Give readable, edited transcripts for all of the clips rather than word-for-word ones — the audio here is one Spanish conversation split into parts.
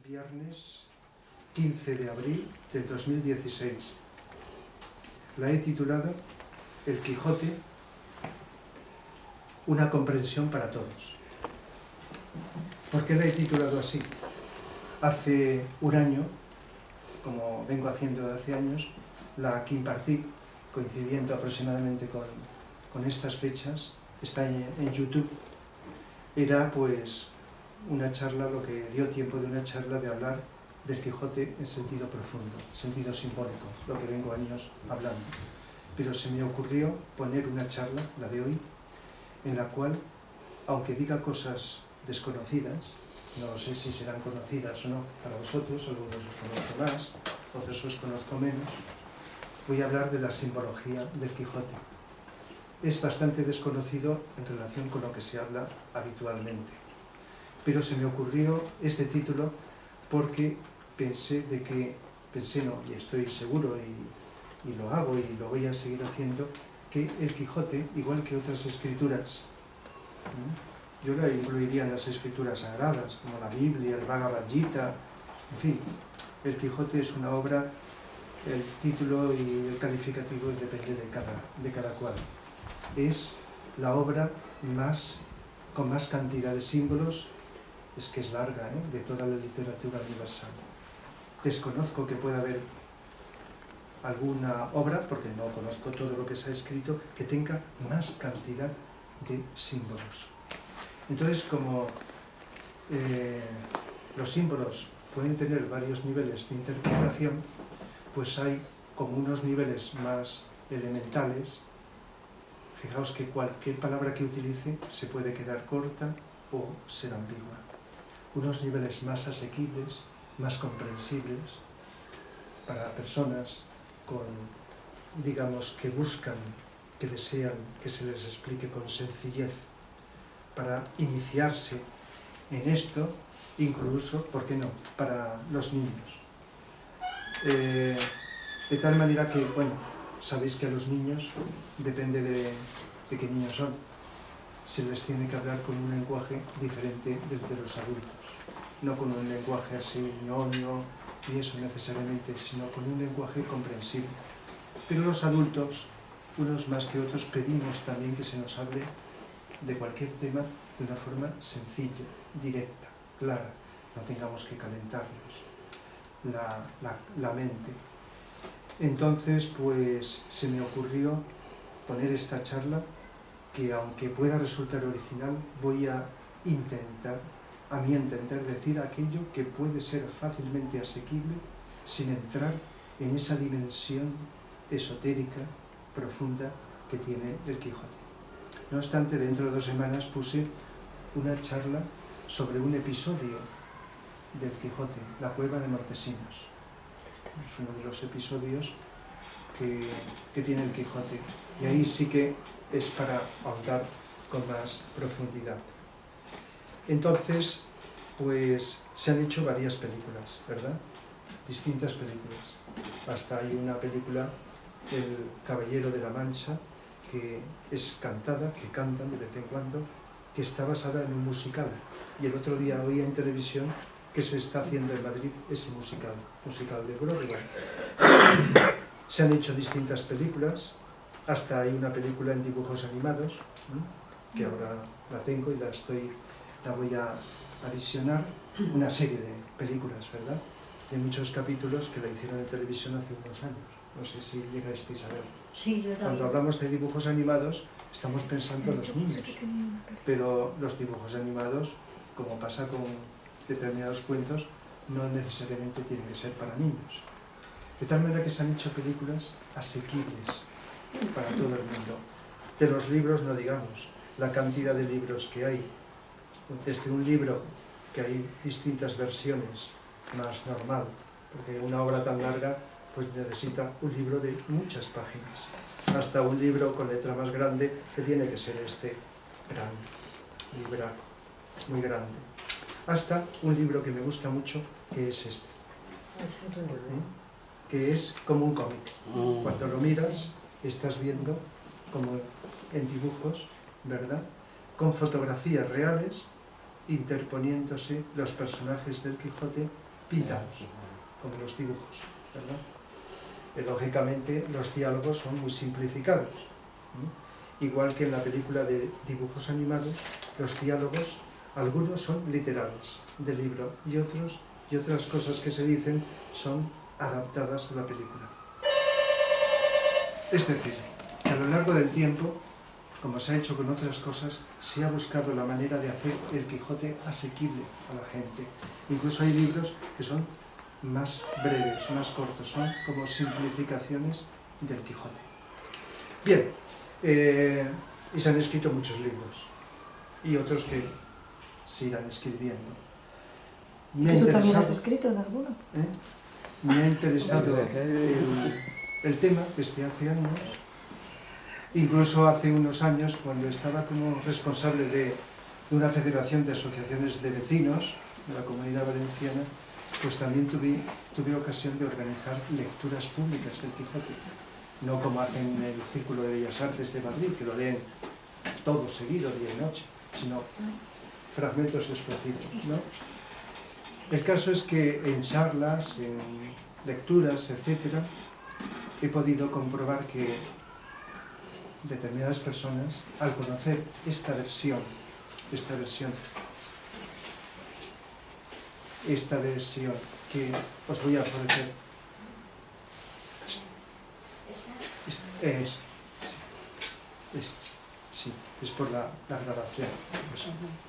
viernes 15 de abril del 2016. La he titulado El Quijote, una comprensión para todos. ¿Por qué la he titulado así? Hace un año, como vengo haciendo hace años, la que impartí, coincidiendo aproximadamente con estas fechas, está en YouTube. Era pues una charla, lo que dio tiempo de una charla de hablar del Quijote en sentido profundo, sentido simbólico, lo que vengo años hablando. Pero se me ocurrió poner una charla, la de hoy, en la cual, aunque diga cosas desconocidas, no sé si serán conocidas o no para vosotros, algunos os conozco más, otros os conozco menos, voy a hablar de la simbología del Quijote. Es bastante desconocido en relación con lo que se habla habitualmente. Pero se me ocurrió este título porque pensé y estoy seguro y lo hago y lo voy a seguir haciendo, que el Quijote, igual que otras escrituras, yo la incluiría en las escrituras sagradas, como la Biblia, el Bhagavad Gita, en fin, el Quijote es una obra, el título y el calificativo depende de cada cual. Es la obra con más cantidad de símbolos, es que es larga, de toda la literatura universal. Desconozco que pueda haber alguna obra, porque no conozco todo lo que se ha escrito, que tenga más cantidad de símbolos. Entonces, como los símbolos pueden tener varios niveles de interpretación, pues hay como unos niveles más elementales. Fijaos que cualquier palabra que utilice se puede quedar corta o ser ambigua. Unos niveles más asequibles, más comprensibles, para personas digamos, que buscan, que desean que se les explique con sencillez, para iniciarse en esto, incluso, ¿por qué no?, para los niños. De tal manera que, bueno, sabéis que a los niños, depende de qué niños son, se les tiene que hablar con un lenguaje diferente del de los adultos. No con un lenguaje así ñoño y eso necesariamente, sino con un lenguaje comprensible. Pero los adultos, unos más que otros, pedimos también que se nos hable de cualquier tema de una forma sencilla, directa, clara. No tengamos que calentarnos la mente. Entonces, pues, se me ocurrió poner esta charla que, aunque pueda resultar original, voy a intentar, a mi entender, decir aquello que puede ser fácilmente asequible sin entrar en esa dimensión esotérica, profunda que tiene el Quijote. No obstante, dentro de 2 semanas puse una charla sobre un episodio del Quijote, la cueva de Montesinos. Es uno de los episodios que tiene el Quijote. Y ahí sí que es para ahondar con más profundidad. Entonces, pues se han hecho varias películas, ¿verdad? Distintas películas. Hasta hay una película, El Caballero de la Mancha, que es cantada, que cantan de vez en cuando, que está basada en un musical. Y el otro día oí en televisión que se está haciendo en Madrid ese musical de Broadway. Se han hecho distintas películas, hasta hay una película en dibujos animados, que ahora la tengo y la voy a visionar, una serie de películas, ¿verdad?, de muchos capítulos que la hicieron en televisión hace unos años. No sé si llegasteis a ver. Sí, yo también. Cuando hablamos de dibujos animados, estamos pensando en los niños, pero los dibujos animados, como pasa con determinados cuentos, no necesariamente tienen que ser para niños. De tal manera que se han hecho películas asequibles para todo el mundo. De los libros no digamos, la cantidad de libros que hay. Desde un libro que hay distintas versiones, más normal, porque una obra tan larga pues necesita un libro de muchas páginas, hasta un libro con letra más grande, que tiene que ser este gran libraco, muy grande, hasta un libro que me gusta mucho, que es este, que es como un cómic. Cuando lo miras, estás viendo como en dibujos, ¿verdad?, con fotografías reales, interponiéndose los personajes del Quijote pintados, como los dibujos, ¿verdad? Lógicamente los diálogos son muy simplificados, ¿sí? Igual que en la película de dibujos animados, los diálogos, algunos son literales del libro y otras cosas que se dicen son adaptadas a la película. Es decir, que a lo largo del tiempo, como se ha hecho con otras cosas, se ha buscado la manera de hacer el Quijote asequible a la gente. Incluso hay libros que son más breves, más cortos, son como simplificaciones del Quijote. Bien, y se han escrito muchos libros, y otros que sigan escribiendo. ¿Y tú también has escrito en alguno? Me ha interesado el tema desde hace años. Incluso hace unos años, cuando estaba como responsable de una federación de asociaciones de vecinos de la Comunidad Valenciana, pues también tuve ocasión de organizar lecturas públicas del Quijote. No como hacen en el Círculo de Bellas Artes de Madrid, que lo leen todo seguido, día y noche, sino fragmentos escogidos, ¿no? El caso es que en charlas, en lecturas, etc., he podido comprobar que determinadas personas, al conocer esta versión que os voy a ofrecer, es por la grabación.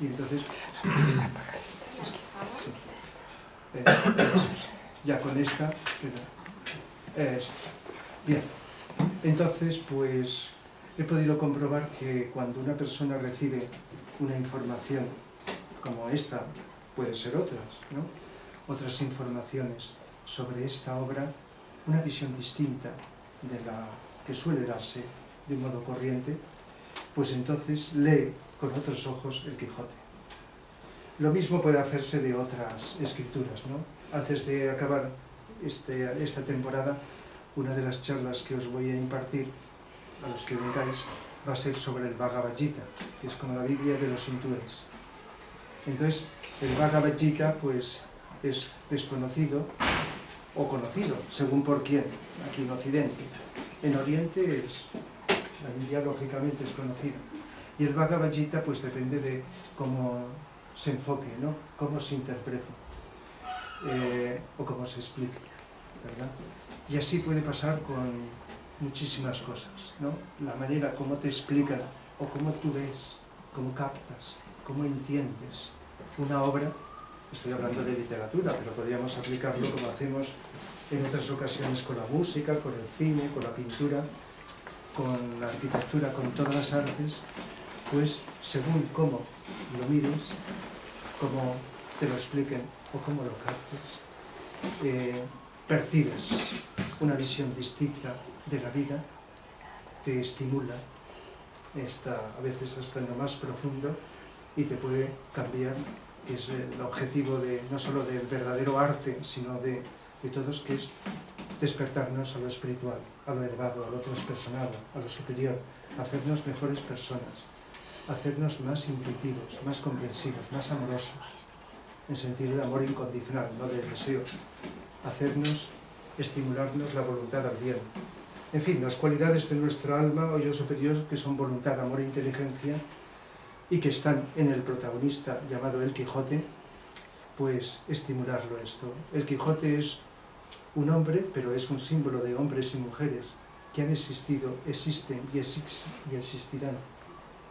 Y entonces, ya con esta queda. Bien, entonces pues he podido comprobar que cuando una persona recibe una información como esta, puede ser otras, ¿no? Otras informaciones sobre esta obra, una visión distinta de la que suele darse de modo corriente, pues entonces lee con otros ojos el Quijote. Lo mismo puede hacerse de otras escrituras, ¿no? Antes de acabar esta temporada, una de las charlas que os voy a impartir a los que vengáis va a ser sobre el Bhagavad Gita, que es como la Biblia de los hindúes. Entonces, el Bhagavad Gita pues es desconocido o conocido, según por quién, aquí en Occidente. En Oriente la Biblia lógicamente es conocida. Y el Bhagavad Gita pues depende de cómo se enfoque, ¿no? Cómo se interprete o cómo se explique, ¿verdad? Y así puede pasar con muchísimas cosas, ¿no? La manera como te explican o cómo tú ves, cómo captas, cómo entiendes una obra. Estoy hablando de literatura, pero podríamos aplicarlo como hacemos en otras ocasiones con la música, con el cine, con la pintura, con la arquitectura, con todas las artes, pues según cómo lo mires, cómo te lo expliquen o cómo lo captes, percibes una visión distinta de la vida, te estimula, a veces hasta en lo más profundo, y te puede cambiar, que es el objetivo no solo del verdadero arte, sino de todos, que es despertarnos a lo espiritual, a lo elevado, a lo transpersonal, a lo superior, hacernos mejores personas, hacernos más intuitivos, más comprensivos, más amorosos, en sentido de amor incondicional, no de deseo, estimularnos la voluntad al bien. En fin, las cualidades de nuestra alma o yo superior, que son voluntad, amor e inteligencia, y que están en el protagonista llamado el Quijote, pues estimularlo esto. El Quijote es un hombre, pero es un símbolo de hombres y mujeres que han existido, existen y existirán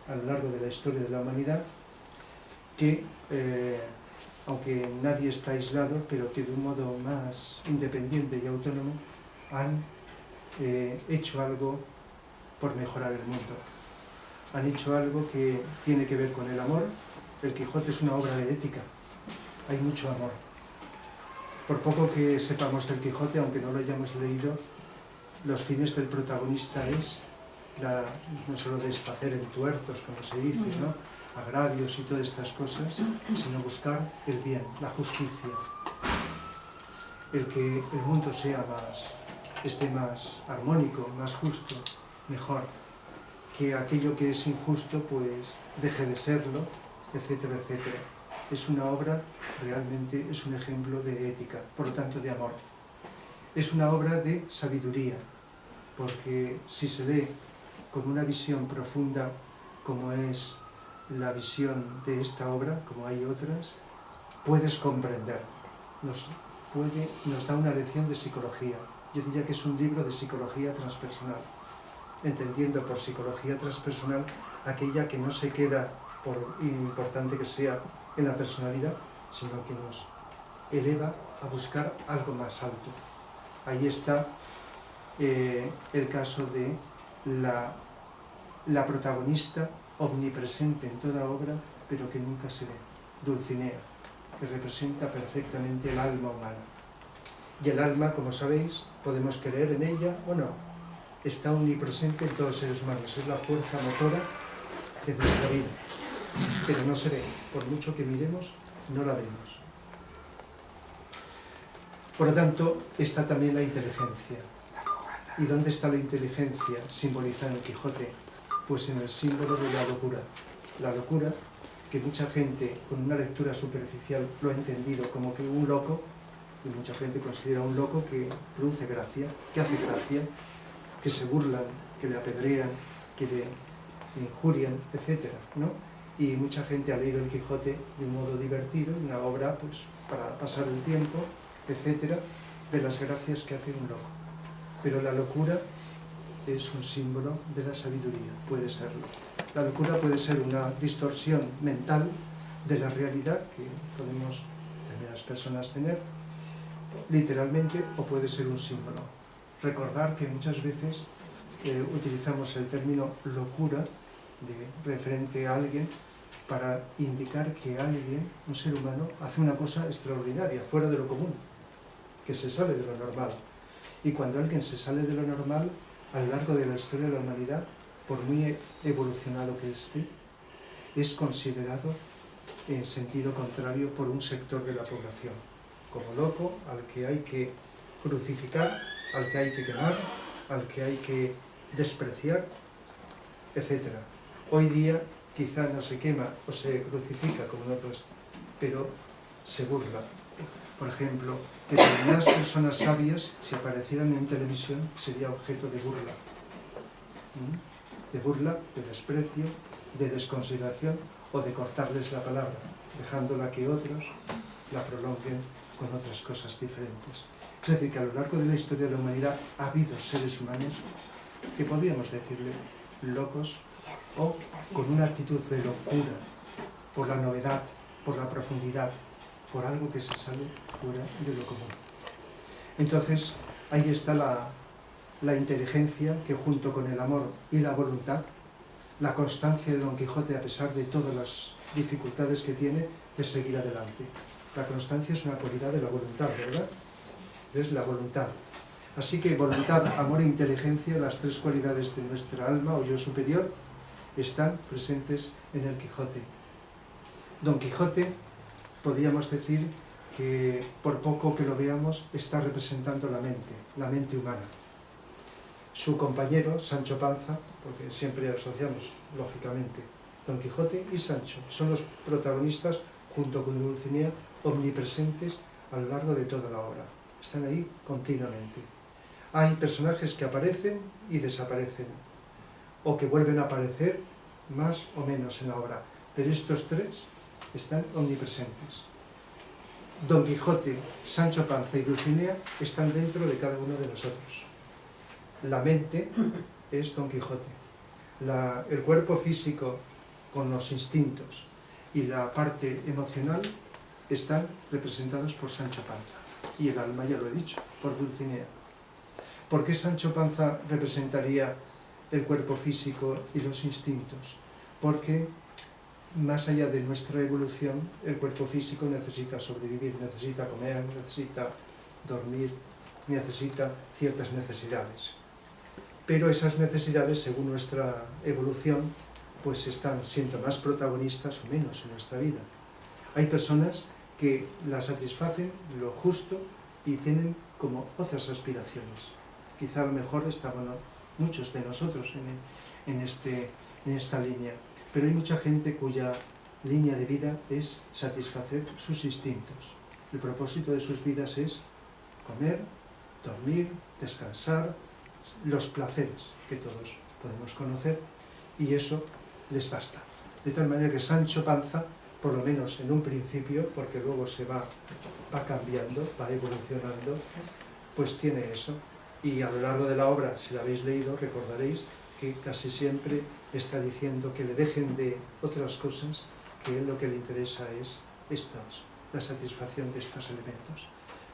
a lo largo de la historia de la humanidad, que, aunque nadie está aislado, pero que de un modo más independiente y autónomo, han hecho algo por mejorar el mundo. Han hecho algo que tiene que ver con el amor. El Quijote es una obra de ética, hay mucho amor. Por poco que sepamos del Quijote, aunque no lo hayamos leído, los fines del protagonista es no solo desfacer entuertos, como se dice, ¿no? Agravios y todas estas cosas, sino buscar el bien, la justicia, el que el mundo esté más armónico, más justo, mejor, que aquello que es injusto pues deje de serlo, etcétera, etcétera. Es una obra, realmente es un ejemplo de ética, por lo tanto de amor. Es una obra de sabiduría, porque si se lee con una visión profunda, como es la visión de esta obra, como hay otras, puedes comprender. Nos da una lección de psicología. Yo diría que es un libro de psicología transpersonal, entendiendo por psicología transpersonal aquella que no se queda, por importante que sea, en la personalidad, sino que nos eleva a buscar algo más alto. Ahí está el caso de la protagonista omnipresente en toda obra, pero que nunca se ve, Dulcinea, que representa perfectamente el alma humana. Y el alma, como sabéis, podemos creer en ella o no, está omnipresente en todos los seres humanos, es la fuerza motora de nuestra vida, pero no se ve, por mucho que miremos, no la vemos. Por lo tanto, está también la inteligencia. ¿Y dónde está la inteligencia simbolizada en el Quijote? Pues en el símbolo de la locura. La locura, que mucha gente con una lectura superficial lo ha entendido como que un loco, y mucha gente considera un loco que produce gracia, que hace gracia, que se burlan, que le apedrean, que le injurian, etc., ¿no? Y mucha gente ha leído el Quijote de un modo divertido, una obra pues, para pasar el tiempo, etc., de las gracias que hace un loco. Pero la locura es un símbolo de la sabiduría, puede serlo. La locura puede ser una distorsión mental de la realidad que podemos determinadas personas tener, literalmente, o puede ser un símbolo. Recordar que muchas veces utilizamos el término locura referente a alguien para indicar que alguien, un ser humano, hace una cosa extraordinaria, fuera de lo común, que se sale de lo normal. Y cuando alguien se sale de lo normal, a lo largo de la historia de la humanidad, por muy evolucionado que esté, es considerado en sentido contrario por un sector de la población, como loco, al que hay que crucificar, al que hay que quemar, al que hay que despreciar, etc. Hoy día quizá no se quema o se crucifica como en otros, pero se burla. Por ejemplo, determinadas personas sabias, si aparecieran en televisión, sería objeto de burla. De burla, de desprecio, de desconsideración o de cortarles la palabra, dejándola que otros la prolonguen con otras cosas diferentes. Es decir, que a lo largo de la historia de la humanidad ha habido seres humanos que podríamos decirle locos o con una actitud de locura por la novedad, por la profundidad, por algo que se sale fuera de lo común. Entonces, ahí está la inteligencia que junto con el amor y la voluntad, la constancia de Don Quijote a pesar de todas las dificultades que tiene, de seguir adelante. La constancia es una cualidad de la voluntad, ¿verdad? Es la voluntad. Así que voluntad, amor e inteligencia, las tres cualidades de nuestra alma o yo superior, están presentes en el Quijote. Don Quijote, podríamos decir que por poco que lo veamos, está representando la mente humana. Su compañero, Sancho Panza, porque siempre asociamos, lógicamente, Don Quijote y Sancho, son los protagonistas, junto con Dulcinea, omnipresentes a lo largo de toda la obra. Están ahí continuamente. Hay personajes que aparecen y desaparecen, o que vuelven a aparecer más o menos en la obra, pero estos tres están omnipresentes. Don Quijote, Sancho Panza y Dulcinea están dentro de cada uno de nosotros. La mente es Don Quijote. El cuerpo físico con los instintos y la parte emocional están representados por Sancho Panza. Y el alma, ya lo he dicho, por Dulcinea. ¿Por qué Sancho Panza representaría el cuerpo físico y los instintos? Porque más allá de nuestra evolución, el cuerpo físico necesita sobrevivir, necesita comer, necesita dormir, necesita ciertas necesidades. Pero esas necesidades, según nuestra evolución, pues están siendo más protagonistas o menos en nuestra vida. Hay personas que las satisfacen lo justo y tienen como otras aspiraciones. Quizá a lo mejor estaban muchos de nosotros en esta línea, pero hay mucha gente cuya línea de vida es satisfacer sus instintos. El propósito de sus vidas es comer, dormir, descansar, los placeres que todos podemos conocer, y eso les basta. De tal manera que Sancho Panza, por lo menos en un principio, porque luego se va cambiando, va evolucionando, pues tiene eso. Y a lo largo de la obra, si la habéis leído, recordaréis que casi siempre está diciendo que le dejen de otras cosas, que él lo que le interesa es la satisfacción de estos elementos,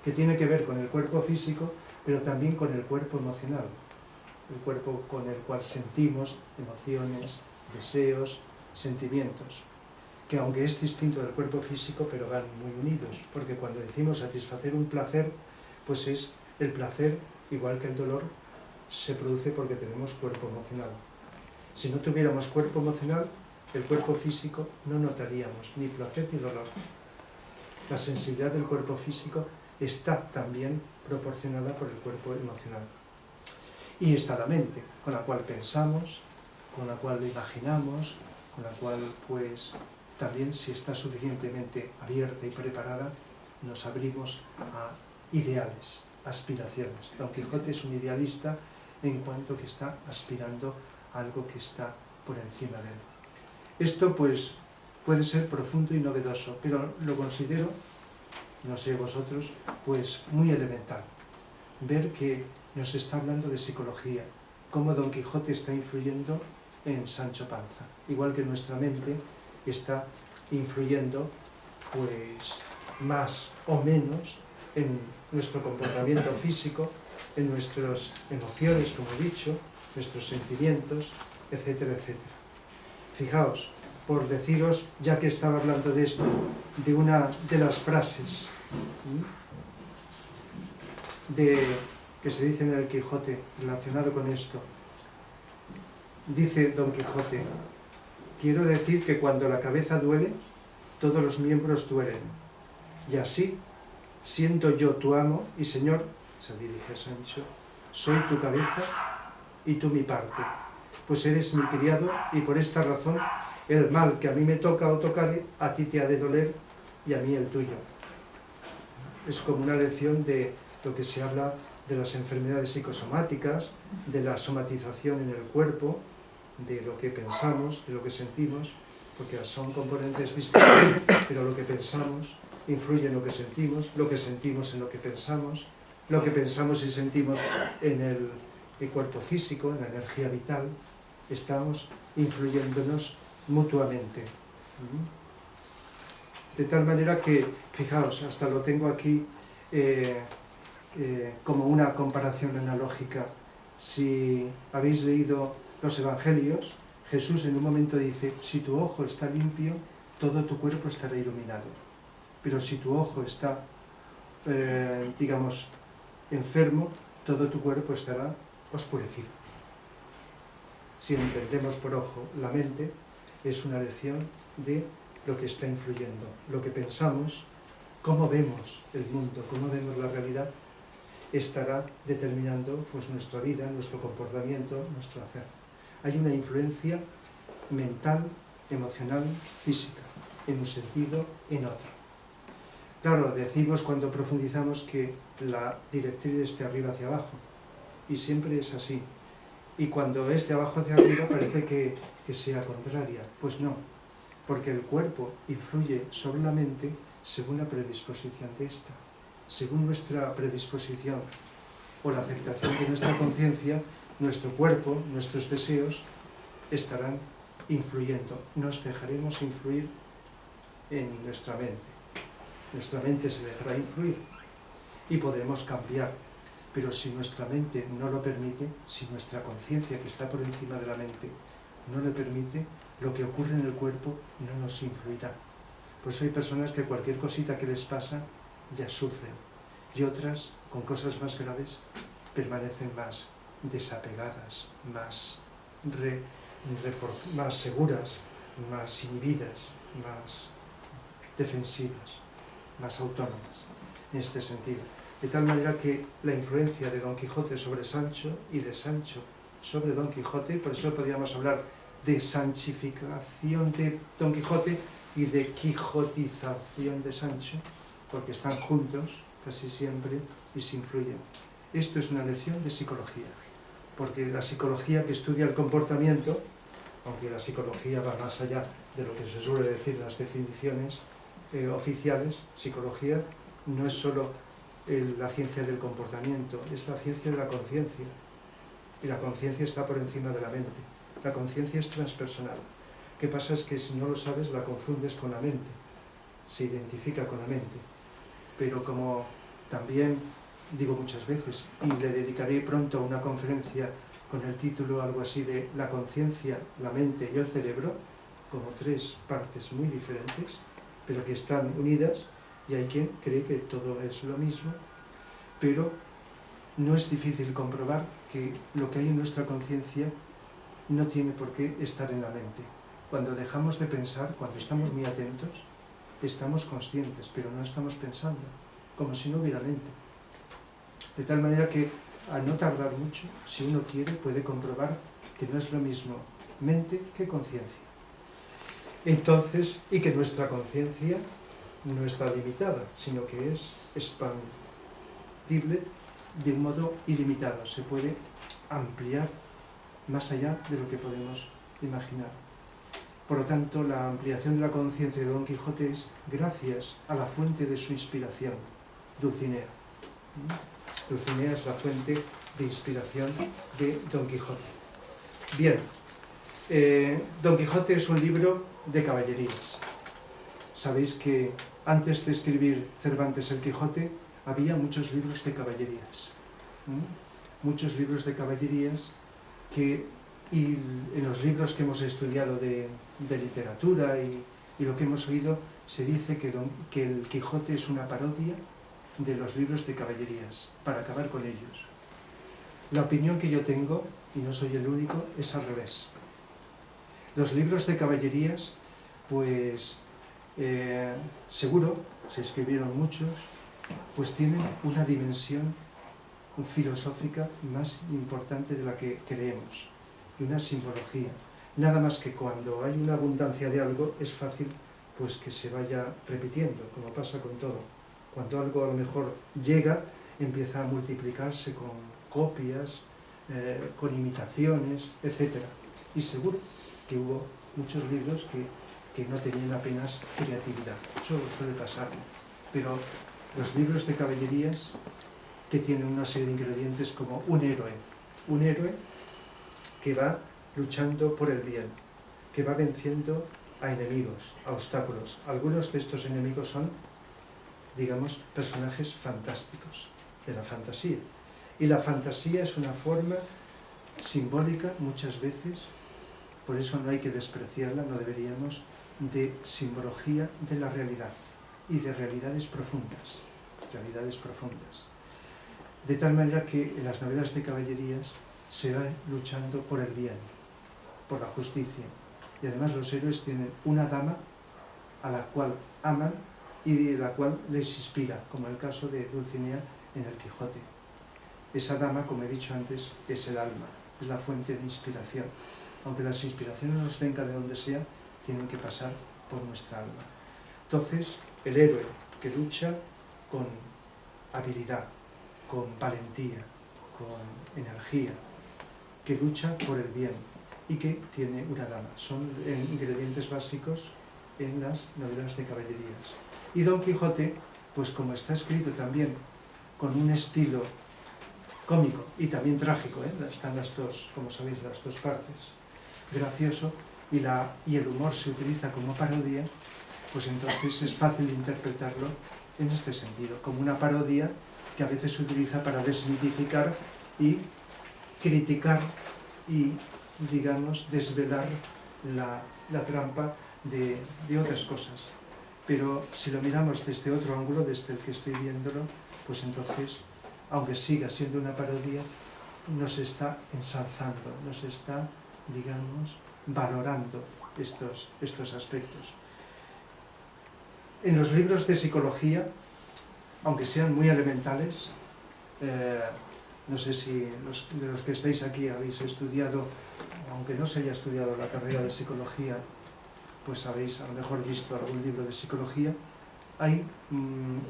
que tiene que ver con el cuerpo físico, pero también con el cuerpo emocional, el cuerpo con el cual sentimos emociones, deseos, sentimientos, que aunque es distinto del cuerpo físico, pero van muy unidos, porque cuando decimos satisfacer un placer, pues es el placer, igual que el dolor, se produce porque tenemos cuerpo emocional. Si no tuviéramos cuerpo emocional, el cuerpo físico no notaríamos ni placer ni dolor. La sensibilidad del cuerpo físico está también proporcionada por el cuerpo emocional. Y está la mente, con la cual pensamos, con la cual imaginamos, con la cual, pues, también si está suficientemente abierta y preparada, nos abrimos a ideales, aspiraciones. Don Quijote es un idealista en cuanto que está aspirando a algo que está por encima de él. Esto, pues, puede ser profundo y novedoso, pero lo considero, no sé vosotros, pues muy elemental. Ver que nos está hablando de psicología, cómo Don Quijote está influyendo en Sancho Panza, igual que nuestra mente está influyendo, pues, más o menos en nuestro comportamiento físico, en nuestras emociones, como he dicho, nuestros sentimientos, etcétera, etcétera. Fijaos, por deciros, ya que estaba hablando de esto, de una de las frases que se dice en el Quijote relacionado con esto. Dice Don Quijote: quiero decir que cuando la cabeza duele, todos los miembros duelen, y así, siendo yo tu amo y señor, se dirige a Sancho, soy tu cabeza y tú mi parte, pues eres mi criado, y por esta razón el mal que a mí me toca o tocare, a ti te ha de doler y a mí el tuyo. Es como una lección de lo que se habla de las enfermedades psicosomáticas, de la somatización en el cuerpo, de lo que pensamos, de lo que sentimos, porque son componentes distintos, pero lo que pensamos influye en lo que sentimos en lo que pensamos y sentimos en el cuerpo físico, en la energía vital. Estamos influyéndonos mutuamente. De tal manera que, fijaos, hasta lo tengo aquí como una comparación analógica. Si habéis leído los Evangelios, Jesús en un momento dice: si tu ojo está limpio, todo tu cuerpo estará iluminado. Pero si tu ojo está, digamos, enfermo, todo tu cuerpo estará oscurecido. Si entendemos por ojo la mente, es una lección de lo que está influyendo, lo que pensamos, cómo vemos el mundo, cómo vemos la realidad, estará determinando, pues, nuestra vida, nuestro comportamiento, nuestro hacer. Hay una influencia mental, emocional, física, en un sentido, en otro. Claro, decimos cuando profundizamos que la directriz es de arriba hacia abajo, y siempre es así. Y cuando es de abajo hacia arriba parece que sea contraria. Pues no, porque el cuerpo influye sobre la mente según la predisposición de esta. Según nuestra predisposición o la aceptación de nuestra conciencia, nuestro cuerpo, nuestros deseos estarán influyendo. Nos dejaremos influir en nuestra mente. Nuestra mente se dejará influir y podremos cambiar. Pero si nuestra mente no lo permite, si nuestra conciencia, que está por encima de la mente, no lo permite, lo que ocurre en el cuerpo no nos influirá. Por eso hay personas que cualquier cosita que les pasa ya sufren, y otras, con cosas más graves, permanecen más desapegadas, más seguras, más inhibidas, más defensivas, más autónomas, en este sentido. De tal manera que la influencia de Don Quijote sobre Sancho y de Sancho sobre Don Quijote, por eso podríamos hablar de sanchificación de Don Quijote, y de quijotización de Sancho, porque están juntos casi siempre y se influyen. Esto es una lección de psicología, porque la psicología que estudia el comportamiento, aunque la psicología va más allá de lo que se suele decir en las definiciones oficiales, psicología no es solo la ciencia del comportamiento, es la ciencia de la conciencia, y la conciencia está por encima de la mente. La conciencia es transpersonal. ¿Qué pasa? Es que si no lo sabes, la confundes con la mente, se identifica con la mente. Pero como también digo muchas veces, y le dedicaré pronto una conferencia con el título algo así de la conciencia, la mente y el cerebro, como tres partes muy diferentes, pero que están unidas, y hay quien cree que todo es lo mismo, pero no es difícil comprobar que lo que hay en nuestra conciencia no tiene por qué estar en la mente. Cuando dejamos de pensar, cuando estamos muy atentos, estamos conscientes, pero no estamos pensando, como si no hubiera mente. De tal manera que, a no tardar mucho, si uno quiere, puede comprobar que no es lo mismo mente que conciencia. Entonces, y que nuestra conciencia no está limitada, sino que es expandible de un modo ilimitado. Se puede ampliar más allá de lo que podemos imaginar. Por lo tanto, la ampliación de la conciencia de Don Quijote es gracias a la fuente de su inspiración, Dulcinea. Dulcinea es la fuente de inspiración de Don Quijote. Bien, Don Quijote es un libro de caballerías. Sabéis que antes de escribir Cervantes el Quijote había muchos libros de caballerías. Muchos libros de caballerías y en los libros que hemos estudiado de literatura y lo que hemos oído, se dice que el Quijote es una parodia de los libros de caballerías, para acabar con ellos. La opinión que yo tengo, y no soy el único, es al revés. Los libros de caballerías, pues seguro, se escribieron muchos, pues tienen una dimensión filosófica más importante de la que creemos, y una simbología. Nada más que cuando hay una abundancia de algo, es fácil pues que se vaya repitiendo, como pasa con todo. Cuando algo a lo mejor llega, empieza a multiplicarse con copias, con imitaciones, etc. Y seguro que hubo muchos libros que no tenían apenas creatividad. Eso suele pasar. Pero los libros de caballerías, que tienen una serie de ingredientes como un héroe que va luchando por el bien, que va venciendo a enemigos, a obstáculos. Algunos de estos enemigos son, digamos, personajes fantásticos, de la fantasía. Y la fantasía es una forma simbólica, muchas veces, por eso no hay que despreciarla, no deberíamos, de simbología de la realidad y de realidades profundas. De tal manera que en las novelas de caballerías se va luchando por el bien, por la justicia. Y además los héroes tienen una dama a la cual aman y de la cual les inspira, como el caso de Dulcinea en el Quijote. Esa dama, como he dicho antes, es el alma, es la fuente de inspiración. Aunque las inspiraciones nos vengan de donde sea, tienen que pasar por nuestra alma. Entonces, el héroe que lucha con habilidad, con valentía, con energía, que lucha por el bien y que tiene una dama. Son ingredientes básicos en las novelas de caballerías. Y Don Quijote, pues como está escrito también con un estilo cómico y también trágico, están las dos, como sabéis, las dos partes, gracioso, y el humor se utiliza como parodia, pues entonces es fácil interpretarlo en este sentido, como una parodia que a veces se utiliza para desmitificar y criticar y, digamos, desvelar la trampa de otras cosas. Pero si lo miramos desde otro ángulo, desde el que estoy viéndolo, pues entonces, aunque siga siendo una parodia, nos está ensalzando, nos está, digamos, valorando estos aspectos. En los libros de psicología, aunque sean muy elementales, no sé si de los que estáis aquí habéis estudiado, aunque no se haya estudiado la carrera de psicología, pues habéis a lo mejor visto algún libro de psicología, hay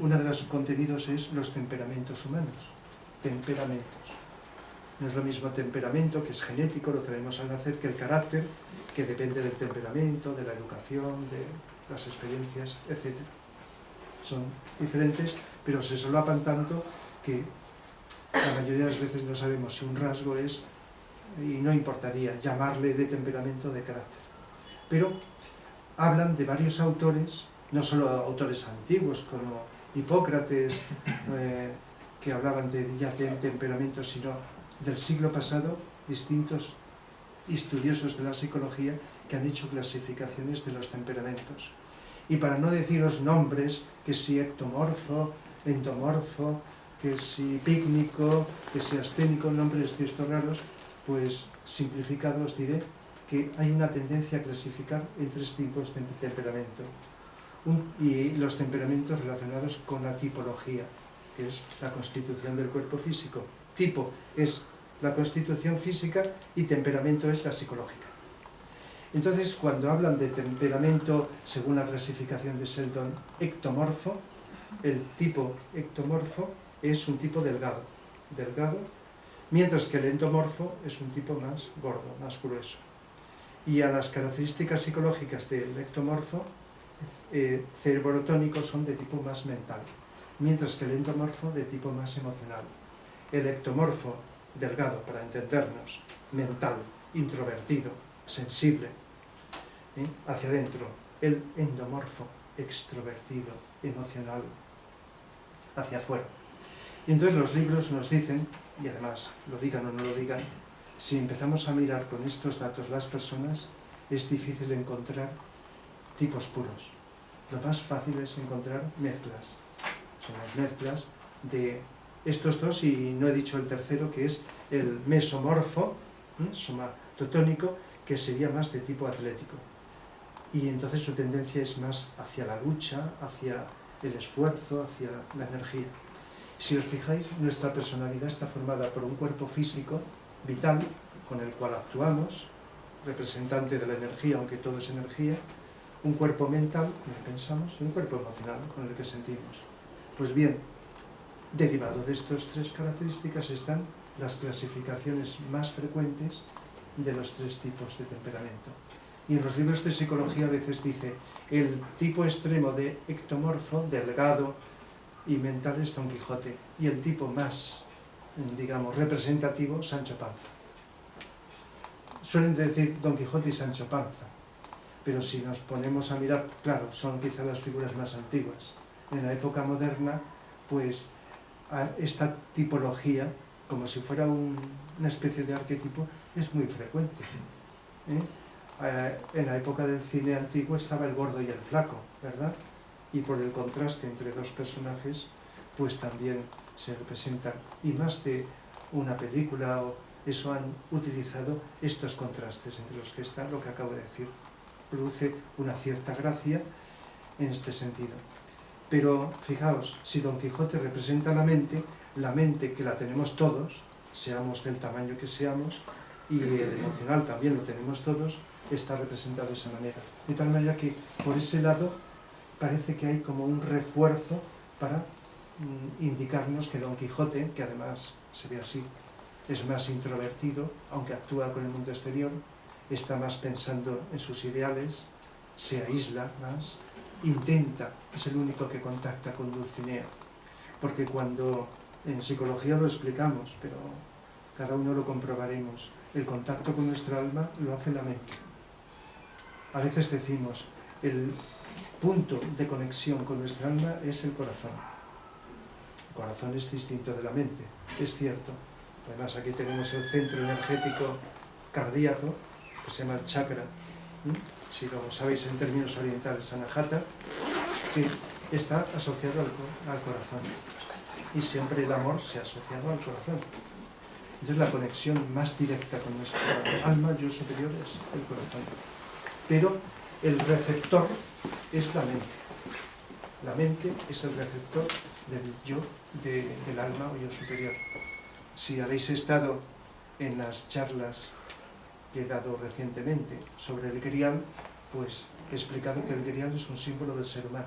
uno de los contenidos es los temperamentos humanos. Temperamentos. No es lo mismo temperamento, que es genético, lo traemos al nacer, que el carácter, que depende del temperamento, de la educación, de las experiencias, etc. Son diferentes, pero se solapan tanto que la mayoría de las veces no sabemos si un rasgo es, y no importaría llamarle de temperamento o de carácter. Pero hablan de varios autores, no solo autores antiguos como Hipócrates, que hablaban ya de temperamento, sino del siglo pasado, distintos estudiosos de la psicología que han hecho clasificaciones de los temperamentos. Y para no deciros nombres, que si ectomorfo, endomorfo, que si pícnico, que si asténico, nombres de estos raros, pues simplificado os diré que hay una tendencia a clasificar en 3 tipos de temperamento. Y los temperamentos relacionados con la tipología, que es la constitución del cuerpo físico. Tipo es la constitución física y temperamento es la psicológica. Entonces, cuando hablan de temperamento, según la clasificación de Sheldon, ectomorfo, el tipo ectomorfo es un tipo delgado, mientras que el endomorfo es un tipo más gordo, más grueso. Y a las características psicológicas del ectomorfo, cerebrotónicos son de tipo más mental, mientras que el endomorfo de tipo más emocional. El ectomorfo, delgado, para entendernos, mental, introvertido, sensible, hacia adentro. El endomorfo, extrovertido, emocional, hacia afuera. Y entonces los libros nos dicen, y además lo digan o no lo digan, si empezamos a mirar con estos datos las personas, es difícil encontrar tipos puros. Lo más fácil es encontrar mezclas. Son las mezclas de estos dos, y no he dicho el tercero, que es el mesomorfo, somatotónico, que sería más de tipo atlético. Y entonces su tendencia es más hacia la lucha, hacia el esfuerzo, hacia la energía. Si os fijáis, nuestra personalidad está formada por un cuerpo físico, vital, con el cual actuamos, representante de la energía, aunque todo es energía, un cuerpo mental, con el que pensamos, y un cuerpo emocional, con el que sentimos. Pues bien, derivado de estas 3 características están las clasificaciones más frecuentes de los 3 tipos de temperamento. Y en los libros de psicología a veces dice, el tipo extremo de ectomorfo, delgado y mental, es Don Quijote, y el tipo más, digamos, representativo, Sancho Panza. Suelen decir Don Quijote y Sancho Panza, pero si nos ponemos a mirar, claro, son quizá las figuras más antiguas. En la época moderna, pues, esta tipología, como si fuera una especie de arquetipo, es muy frecuente. En la época del cine antiguo estaba el gordo y el flaco, ¿verdad? Y por el contraste entre 2 personajes, pues también se representan. Y más de una película o eso han utilizado estos contrastes entre los que está lo que acabo de decir. Produce una cierta gracia en este sentido. Pero fijaos, si Don Quijote representa la mente que la tenemos todos, seamos del tamaño que seamos, y el emocional también lo tenemos todos, está representado de esa manera. De tal manera que por ese lado parece que hay como un refuerzo para indicarnos que Don Quijote, que además se ve así, es más introvertido, aunque actúa con el mundo exterior, está más pensando en sus ideales, se aísla más, intenta, es el único que contacta con Dulcinea, porque cuando en psicología lo explicamos, pero cada uno lo comprobaremos, el contacto con nuestra alma lo hace la mente. A veces decimos, el punto de conexión con nuestra alma es el corazón. El corazón es distinto de la mente, es cierto. Además aquí tenemos el centro energético cardíaco, que se llama el chakra, si lo sabéis en términos orientales, anahata, que está asociado al corazón. Y siempre el amor se ha asociado al corazón. Entonces la conexión más directa con nuestra alma, yo superior, es el corazón. Pero el receptor es la mente. La mente es el receptor del yo, del alma o yo superior. Si habéis estado en las charlas que he dado recientemente sobre el Grial, pues he explicado que el grial es un símbolo del ser humano.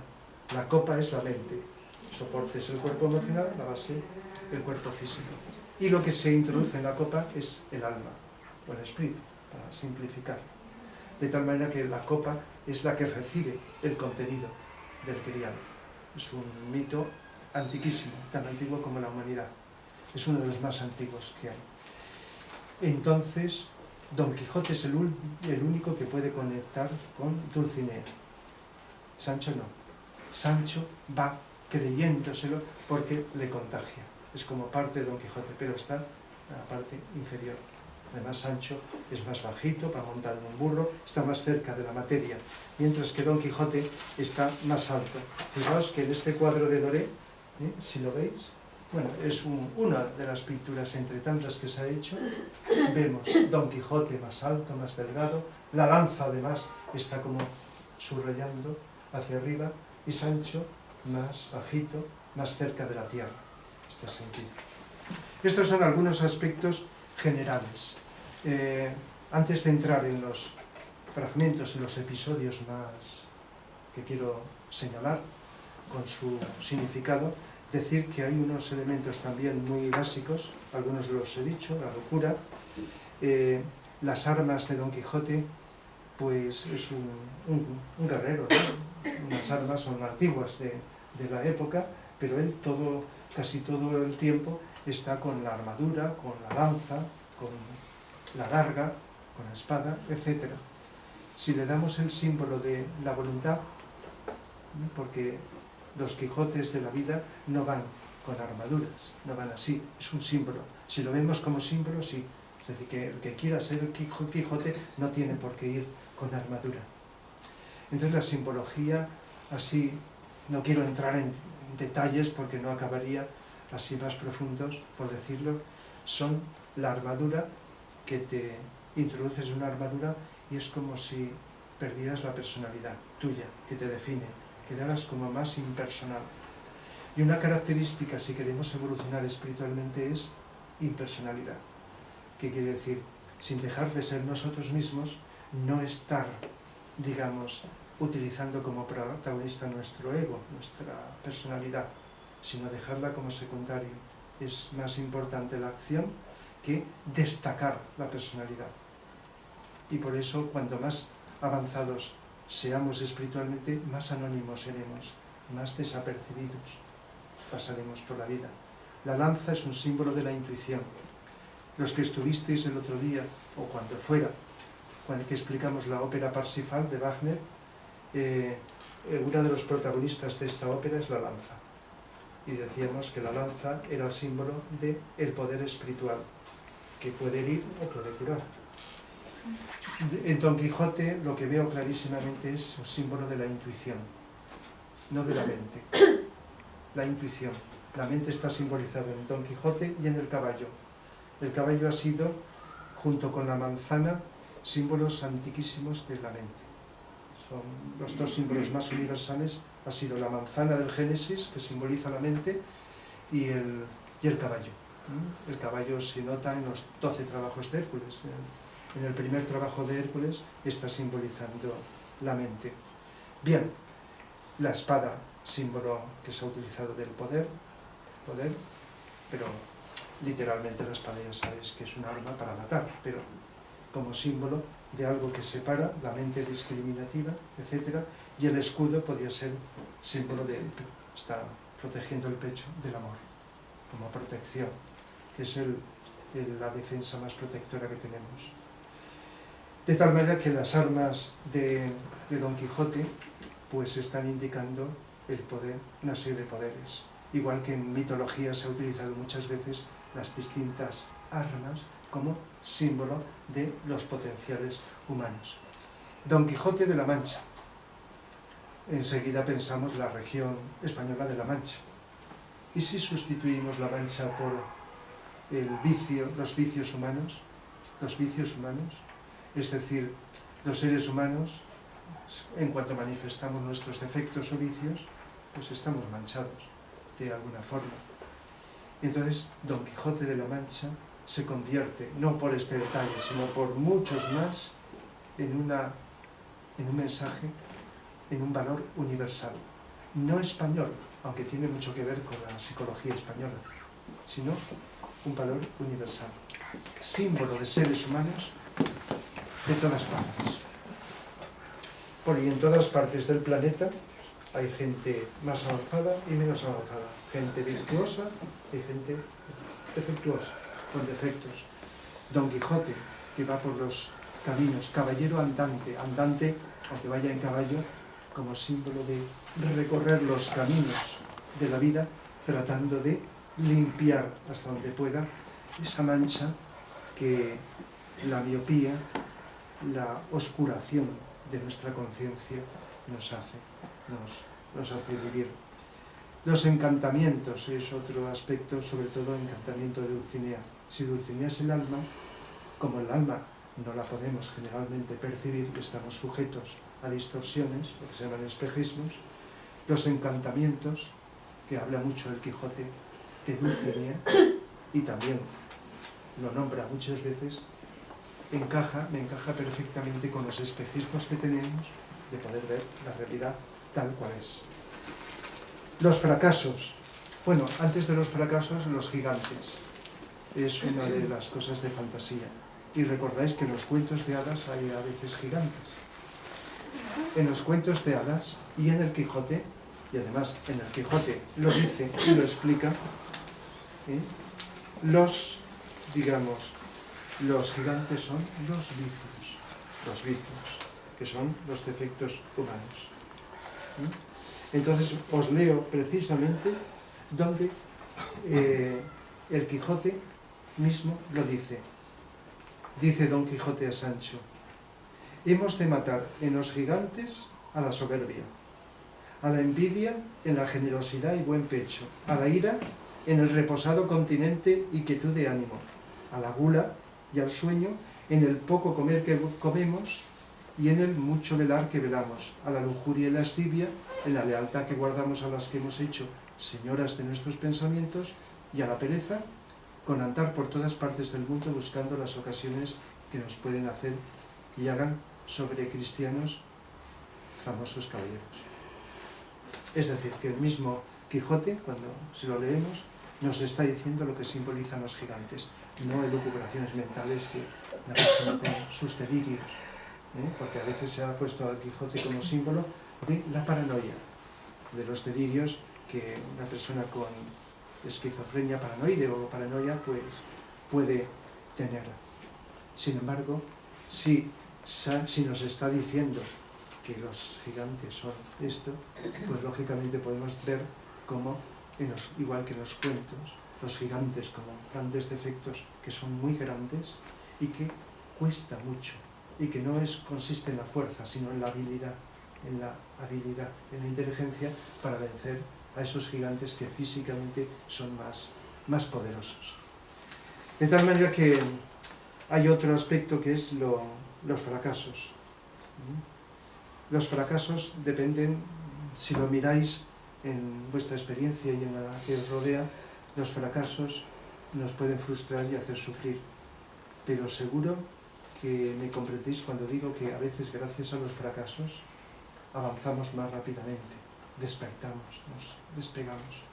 La copa es la mente, el soporte es el cuerpo emocional, la base el cuerpo físico. Y lo que se introduce en la copa es el alma, o el espíritu, para simplificar. De tal manera que la copa es la que recibe el contenido del grial. Es un mito antiquísimo, tan antiguo como la humanidad. Es uno de los más antiguos que hay. Entonces, Don Quijote es el único que puede conectar con Dulcinea. Sancho no. Sancho va creyéndoselo porque le contagia. Es como parte de Don Quijote, pero está en la parte inferior. Además, Sancho es más bajito, va montado en un burro, está más cerca de la materia, mientras que Don Quijote está más alto. Fijaos que en este cuadro de Doré, si lo veis, bueno, es una de las pinturas entre tantas que se ha hecho. Vemos Don Quijote más alto, más delgado, la lanza además está como subrayando hacia arriba, y Sancho más bajito, más cerca de la tierra. Este sentido. Estos son algunos aspectos generales. Antes de entrar en los fragmentos, en los episodios más que quiero señalar con su significado, decir que hay unos elementos también muy básicos, algunos los he dicho, la locura, las armas de Don Quijote, pues es un guerrero, ¿no? Unas armas son antiguas de la época, pero él casi todo el tiempo está con la armadura, con la lanza, con la daga, con la espada, etc. Si le damos el símbolo de la voluntad, porque los Quijotes de la vida no van con armaduras, no van así, es un símbolo. Si lo vemos como símbolo, sí. Es decir, que el que quiera ser el Quijote no tiene por qué ir con armadura. Entonces la simbología, así, no quiero entrar en detalles porque no acabaría así más profundos, por decirlo, son la armadura, que te introduces en una armadura y es como si perdieras la personalidad tuya, que te define, quedaras como más impersonal. Y una característica, si queremos evolucionar espiritualmente, es impersonalidad. ¿Qué quiere decir? Sin dejar de ser nosotros mismos, no estar, digamos, utilizando como protagonista nuestro ego, nuestra personalidad, sino dejarla como secundario. Es más importante la acción que destacar la personalidad. Y por eso, cuanto más avanzados seamos espiritualmente, más anónimos seremos, más desapercibidos pasaremos por la vida. La lanza es un símbolo de la intuición. Los que estuvisteis el otro día, o cuando fuera, cuando que explicamos la ópera Parsifal de Wagner, uno de los protagonistas de esta ópera es la lanza. Y decíamos que la lanza era símbolo del poder espiritual, que puede herir o puede curar. En Don Quijote lo que veo clarísimamente es un símbolo de la intuición, no de la mente. La intuición. La mente está simbolizada en Don Quijote y en el caballo. El caballo ha sido, junto con la manzana, símbolos antiquísimos de la mente. Son los dos símbolos más universales, ha sido la manzana del Génesis, que simboliza la mente, y el caballo. El caballo se nota en los 12 trabajos de Hércules. En el primer trabajo de Hércules está simbolizando la mente. Bien, la espada, símbolo que se ha utilizado del poder, pero literalmente la espada ya sabéis que es un arma para matar, pero como símbolo de algo que separa la mente discriminativa, etc. Y el escudo podría ser símbolo de, está protegiendo el pecho del amor, como protección, que es la defensa más protectora que tenemos. De tal manera que las armas de Don Quijote pues están indicando el poder, una serie de poderes. Igual que en mitología se ha utilizado muchas veces las distintas armas como símbolo de los potenciales humanos. Don Quijote de la Mancha. Enseguida pensamos la región española de la Mancha. ¿Y si sustituimos la Mancha por los vicios humanos? Los vicios humanos, es decir, los seres humanos, en cuanto manifestamos nuestros defectos o vicios, pues estamos manchados de alguna forma. Entonces, Don Quijote de la Mancha se convierte, no por este detalle, sino por muchos más, en un mensaje en un valor universal, no español, aunque tiene mucho que ver con la psicología española, sino un valor universal, símbolo de seres humanos de todas partes. Y en todas partes del planeta hay gente más avanzada y menos avanzada, gente virtuosa y gente defectuosa, con defectos. Don Quijote, que va por los caminos, caballero andante, andante, aunque vaya en caballo, como símbolo de recorrer los caminos de la vida, tratando de limpiar hasta donde pueda esa mancha que la miopía, la oscuración de nuestra conciencia nos hace vivir. Los encantamientos es otro aspecto, sobre todo el encantamiento de Dulcinea. Si Dulcinea es el alma, como el alma no la podemos generalmente percibir, estamos sujetos a distorsiones, lo que se llaman espejismos, los encantamientos, que habla mucho el Quijote de Dulcinea, y también lo nombra muchas veces, me encaja perfectamente con los espejismos que tenemos de poder ver la realidad tal cual es. Los fracasos. Bueno, antes de los fracasos, los gigantes. Es una de las cosas de fantasía. Y recordáis que en los cuentos de hadas hay a veces gigantes. En los cuentos de hadas y en el Quijote, y además en el Quijote lo dice y lo explica, los gigantes son los vicios, que son los defectos humanos. Entonces os leo precisamente donde el Quijote mismo lo dice. Dice Don Quijote a Sancho: hemos de matar en los gigantes a la soberbia, a la envidia en la generosidad y buen pecho, a la ira en el reposado continente y quietud de ánimo, a la gula y al sueño en el poco comer que comemos y en el mucho velar que velamos, a la lujuria y lascivia en la lealtad que guardamos a las que hemos hecho señoras de nuestros pensamientos, y a la pereza con andar por todas partes del mundo buscando las ocasiones que nos pueden hacer y hagan sobre cristianos famosos caballeros. Es decir, que el mismo Quijote, cuando se lo leemos, nos está diciendo lo que simbolizan los gigantes, no elucubraciones mentales que la persona con sus delirios, porque a veces se ha puesto al Quijote como símbolo de la paranoia, de los delirios que una persona con esquizofrenia paranoide o paranoia pues puede tener. Sin embargo, si nos está diciendo que los gigantes son esto, pues lógicamente podemos ver cómo, igual que en los cuentos, los gigantes como grandes defectos que son muy grandes y que cuesta mucho, y que no consiste en la fuerza, sino en la habilidad, en la inteligencia para vencer a esos gigantes que físicamente son más poderosos. De tal manera que hay otro aspecto que es los fracasos. Los fracasos dependen, si lo miráis en vuestra experiencia y en la que os rodea, los fracasos nos pueden frustrar y hacer sufrir. Pero seguro que me comprendéis cuando digo que a veces, gracias a los fracasos, avanzamos más rápidamente, despertamos, nos despegamos,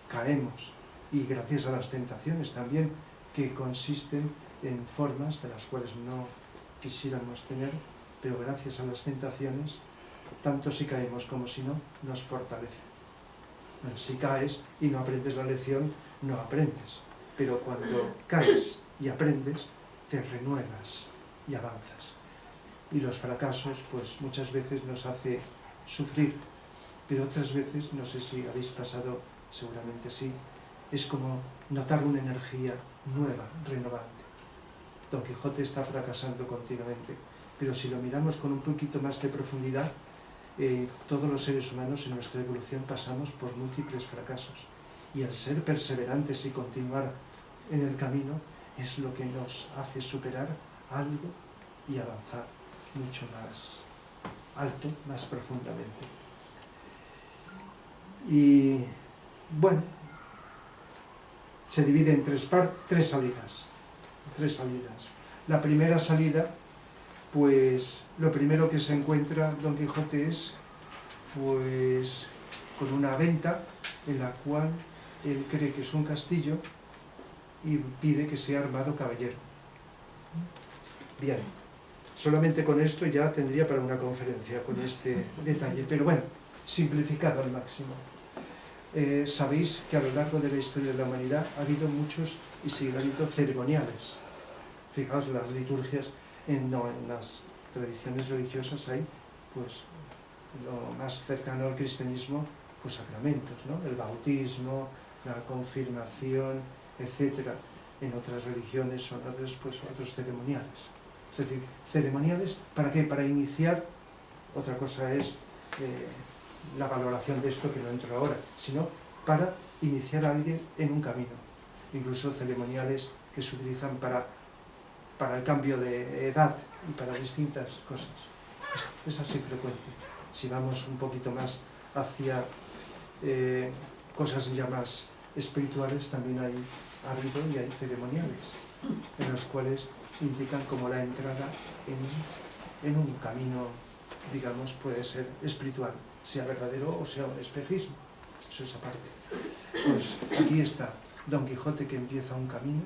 caemos, y gracias a las tentaciones también, que consisten en formas de las cuales no quisiéramos tener, pero gracias a las tentaciones, tanto si caemos como si no, nos fortalece. Bueno, si caes y no aprendes la lección, no aprendes, pero cuando caes y aprendes, te renuevas y avanzas. Y los fracasos, pues muchas veces nos hace sufrir, pero otras veces, no sé si habéis pasado, seguramente sí, es como notar una energía nueva, renovante. Don Quijote está fracasando continuamente, pero si lo miramos con un poquito más de profundidad, todos los seres humanos en nuestra evolución pasamos por múltiples fracasos, y el ser perseverantes y continuar en el camino es lo que nos hace superar algo y avanzar mucho más alto, más profundamente. Y bueno, se divide en tres salidas. La primera salida, pues lo primero que se encuentra Don Quijote es pues con una venta en la cual él cree que es un castillo y pide que sea armado caballero. Bien, solamente con esto ya tendría para una conferencia con este detalle, pero bueno, simplificado al máximo. Sabéis que a lo largo de la historia de la humanidad ha habido muchos y siguen habiendo ceremoniales. Fijaos, las liturgias, en las tradiciones religiosas hay, pues, lo más cercano al cristianismo, pues sacramentos, ¿no? El bautismo, la confirmación, etcétera. En otras religiones son otros ceremoniales. Es decir, ceremoniales, ¿para qué? Para iniciar, otra cosa es la valoración de esto, que no entro ahora, sino para iniciar a alguien en un camino. Incluso ceremoniales que se utilizan para el cambio de edad y para distintas cosas. Es así frecuente. Si vamos un poquito más hacia cosas ya más espirituales, también ha habido y hay ceremoniales en los cuales indican como la entrada en un camino, digamos, puede ser espiritual, sea verdadero o sea un espejismo. Eso es aparte. Pues aquí está Don Quijote, que empieza un camino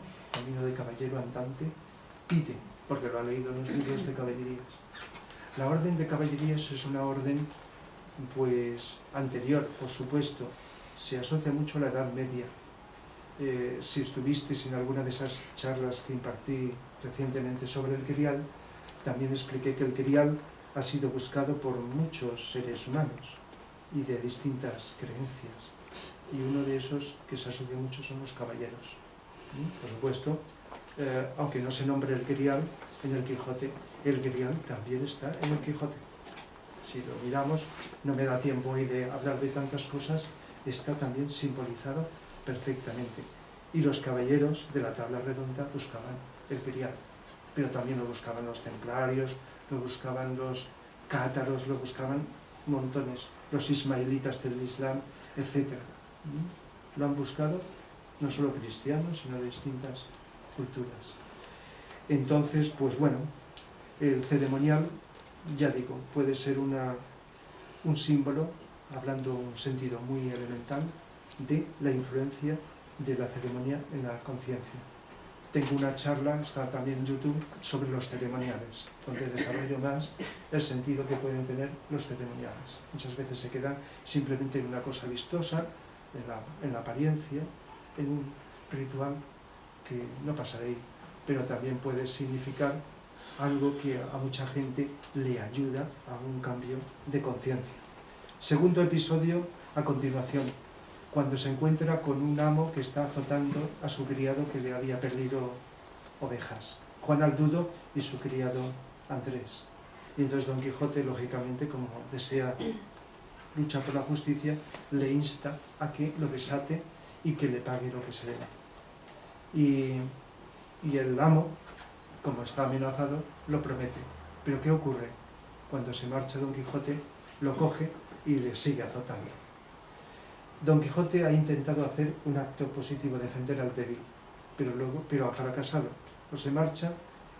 de caballero andante, pide, porque lo ha leído en los libros de caballerías. La orden de caballerías es una orden, pues, anterior, por supuesto. Se asocia mucho a la Edad Media. Si estuvisteis en alguna de esas charlas que impartí recientemente sobre el Grial, también expliqué que el Grial ha sido buscado por muchos seres humanos y de distintas creencias. Y uno de esos que se asocia mucho son los caballeros. Por supuesto, aunque no se nombre el Grial en el Quijote, el Grial también está en el Quijote. Si lo miramos, no me da tiempo hoy de hablar de tantas cosas, está también simbolizado perfectamente. Y los caballeros de la tabla redonda buscaban el Grial, pero también lo buscaban los templarios, lo buscaban los cátaros, lo buscaban montones, los ismaelitas del Islam, etc. Lo han buscado no solo cristianos, sino de distintas culturas. Entonces, pues bueno, el ceremonial, ya digo, puede ser un símbolo, hablando en un sentido muy elemental, de la influencia de la ceremonia en la conciencia. Tengo una charla, está también en YouTube, sobre los ceremoniales, donde desarrollo más el sentido que pueden tener los ceremoniales. Muchas veces se quedan simplemente en una cosa vistosa, en la apariencia, en un ritual que no pasa de ahí, pero también puede significar algo que a mucha gente le ayuda a un cambio de conciencia. Segundo episodio, a continuación, cuando se encuentra con un amo que está azotando a su criado que le había perdido ovejas, Juan Aldudo y su criado Andrés. Y entonces Don Quijote, lógicamente, como desea luchar por la justicia, le insta a que lo desate y que le pague lo que se le da. Y el amo, como está amenazado, lo promete. Pero ¿qué ocurre? Cuando se marcha Don Quijote, lo coge y le sigue azotando. Don Quijote ha intentado hacer un acto positivo, defender al débil, pero ha fracasado. O se marcha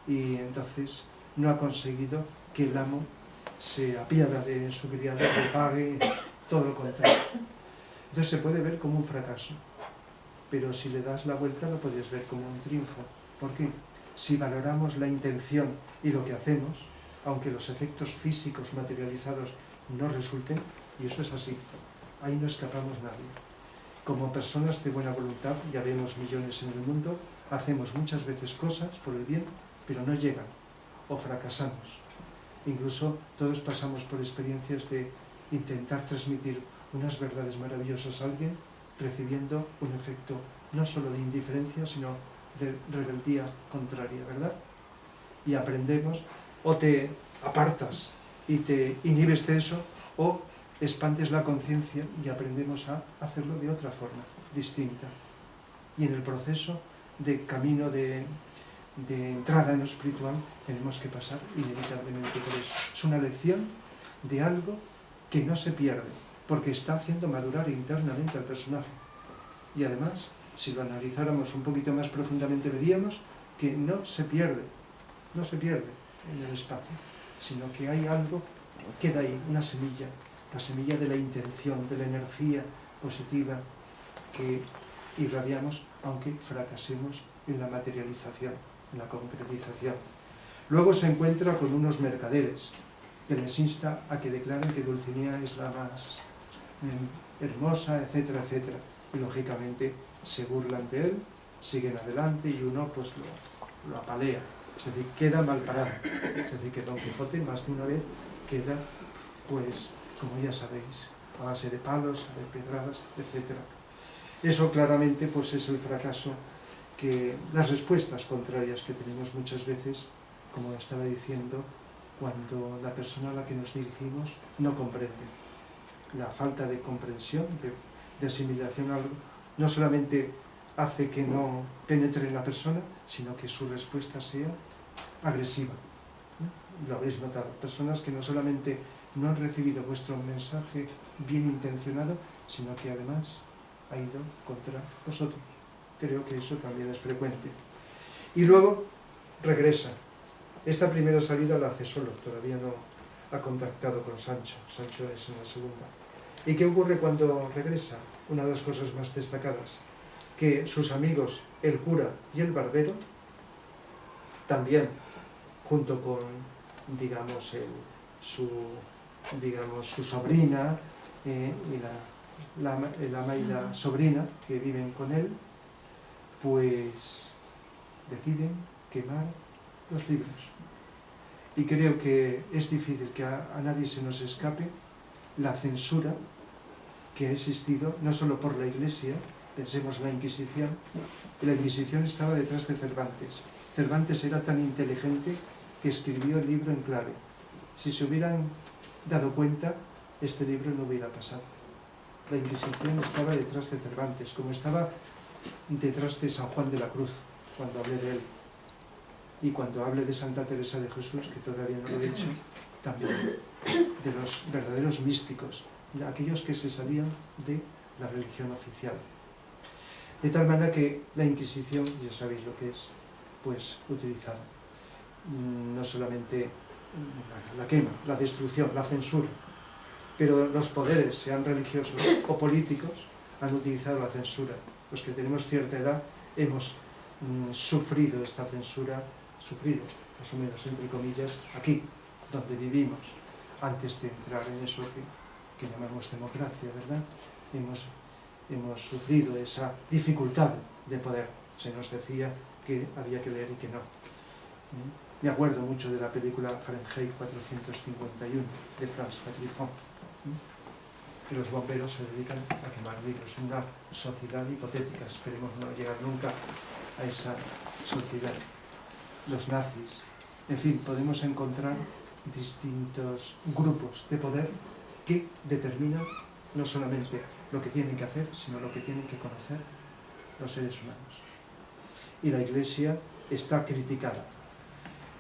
y entonces no ha conseguido que el amo se apiada de su criado, le pague, todo lo contrario. Entonces se puede ver como un fracaso, pero si le das la vuelta lo puedes ver como un triunfo. ¿Por qué? Si valoramos la intención y lo que hacemos, aunque los efectos físicos materializados no resulten, y eso es así, ahí no escapamos nadie. Como personas de buena voluntad, ya vemos millones en el mundo, hacemos muchas veces cosas por el bien, pero no llegan, o fracasamos. Incluso todos pasamos por experiencias de intentar transmitir unas verdades maravillosas a alguien, recibiendo un efecto no solo de indiferencia, sino de rebeldía contraria, ¿verdad? Y aprendemos, o te apartas y te inhibes de eso, o expandes la conciencia y aprendemos a hacerlo de otra forma, distinta. Y en el proceso de camino de entrada en lo espiritual tenemos que pasar inevitablemente por eso. Es una lección de algo que no se pierde, porque está haciendo madurar internamente al personaje. Y además, si lo analizáramos un poquito más profundamente, veríamos que no se pierde en el espacio, sino que hay algo, queda ahí, una semilla, la semilla de la intención, de la energía positiva que irradiamos, aunque fracasemos en la materialización, en la concretización. Luego se encuentra con unos mercaderes que les insta a que declaren que Dulcinea es la más hermosa, etcétera, etcétera. Y lógicamente se burlan de él, siguen adelante y uno pues lo apalea. Es decir, queda mal parado. Es decir, que Don Quijote más de una vez queda, pues, como ya sabéis, a base de palos, de pedradas, etcétera. Eso claramente pues es el fracaso, que las respuestas contrarias que tenemos muchas veces, como estaba diciendo, cuando la persona a la que nos dirigimos no comprende. La falta de comprensión, de asimilación a algo, no solamente hace que no penetre en la persona, sino que su respuesta sea agresiva. Lo habréis notado, personas que no solamente no han recibido vuestro mensaje bien intencionado, sino que además ha ido contra vosotros. Creo que eso también es frecuente. Y luego regresa. Esta primera salida la hace solo, todavía no ha contactado con Sancho. Sancho es en la segunda. ¿Y qué ocurre cuando regresa? Una de las cosas más destacadas, que sus amigos, el cura y el barbero, también, junto con, digamos, su sobrina y la ama y la sobrina que viven con él, pues deciden quemar los libros. Y creo que es difícil que a nadie se nos escape la censura que ha existido, no solo por la Iglesia, pensemos en la Inquisición. La Inquisición estaba detrás de Cervantes. Cervantes era tan inteligente que escribió el libro en clave. Si se hubieran dado cuenta, este libro no hubiera pasado. La Inquisición estaba detrás de Cervantes, como estaba detrás de San Juan de la Cruz, cuando hablé de él. Y cuando hable de Santa Teresa de Jesús, que todavía no lo he hecho, también de los verdaderos místicos, aquellos que se salían de la religión oficial. De tal manera que la Inquisición, ya sabéis lo que es, pues utilizar no solamente la quema, la destrucción, la censura, pero los poderes, sean religiosos o políticos, han utilizado la censura. Los que tenemos cierta edad hemos sufrido esta censura, sufrido, más o menos entre comillas, aquí, donde vivimos, antes de entrar en eso que llamamos democracia, ¿verdad? Hemos sufrido esa dificultad de poder. Se nos decía que había que leer y que no. Me acuerdo mucho de la película Fahrenheit 451 de François Truffaut, que los bomberos se dedican a quemar libros en una sociedad hipotética. Esperemos no llegar nunca a esa sociedad. Los nazis, en fin, podemos encontrar distintos grupos de poder que determinan no solamente lo que tienen que hacer, sino lo que tienen que conocer los seres humanos. Y la Iglesia está criticada.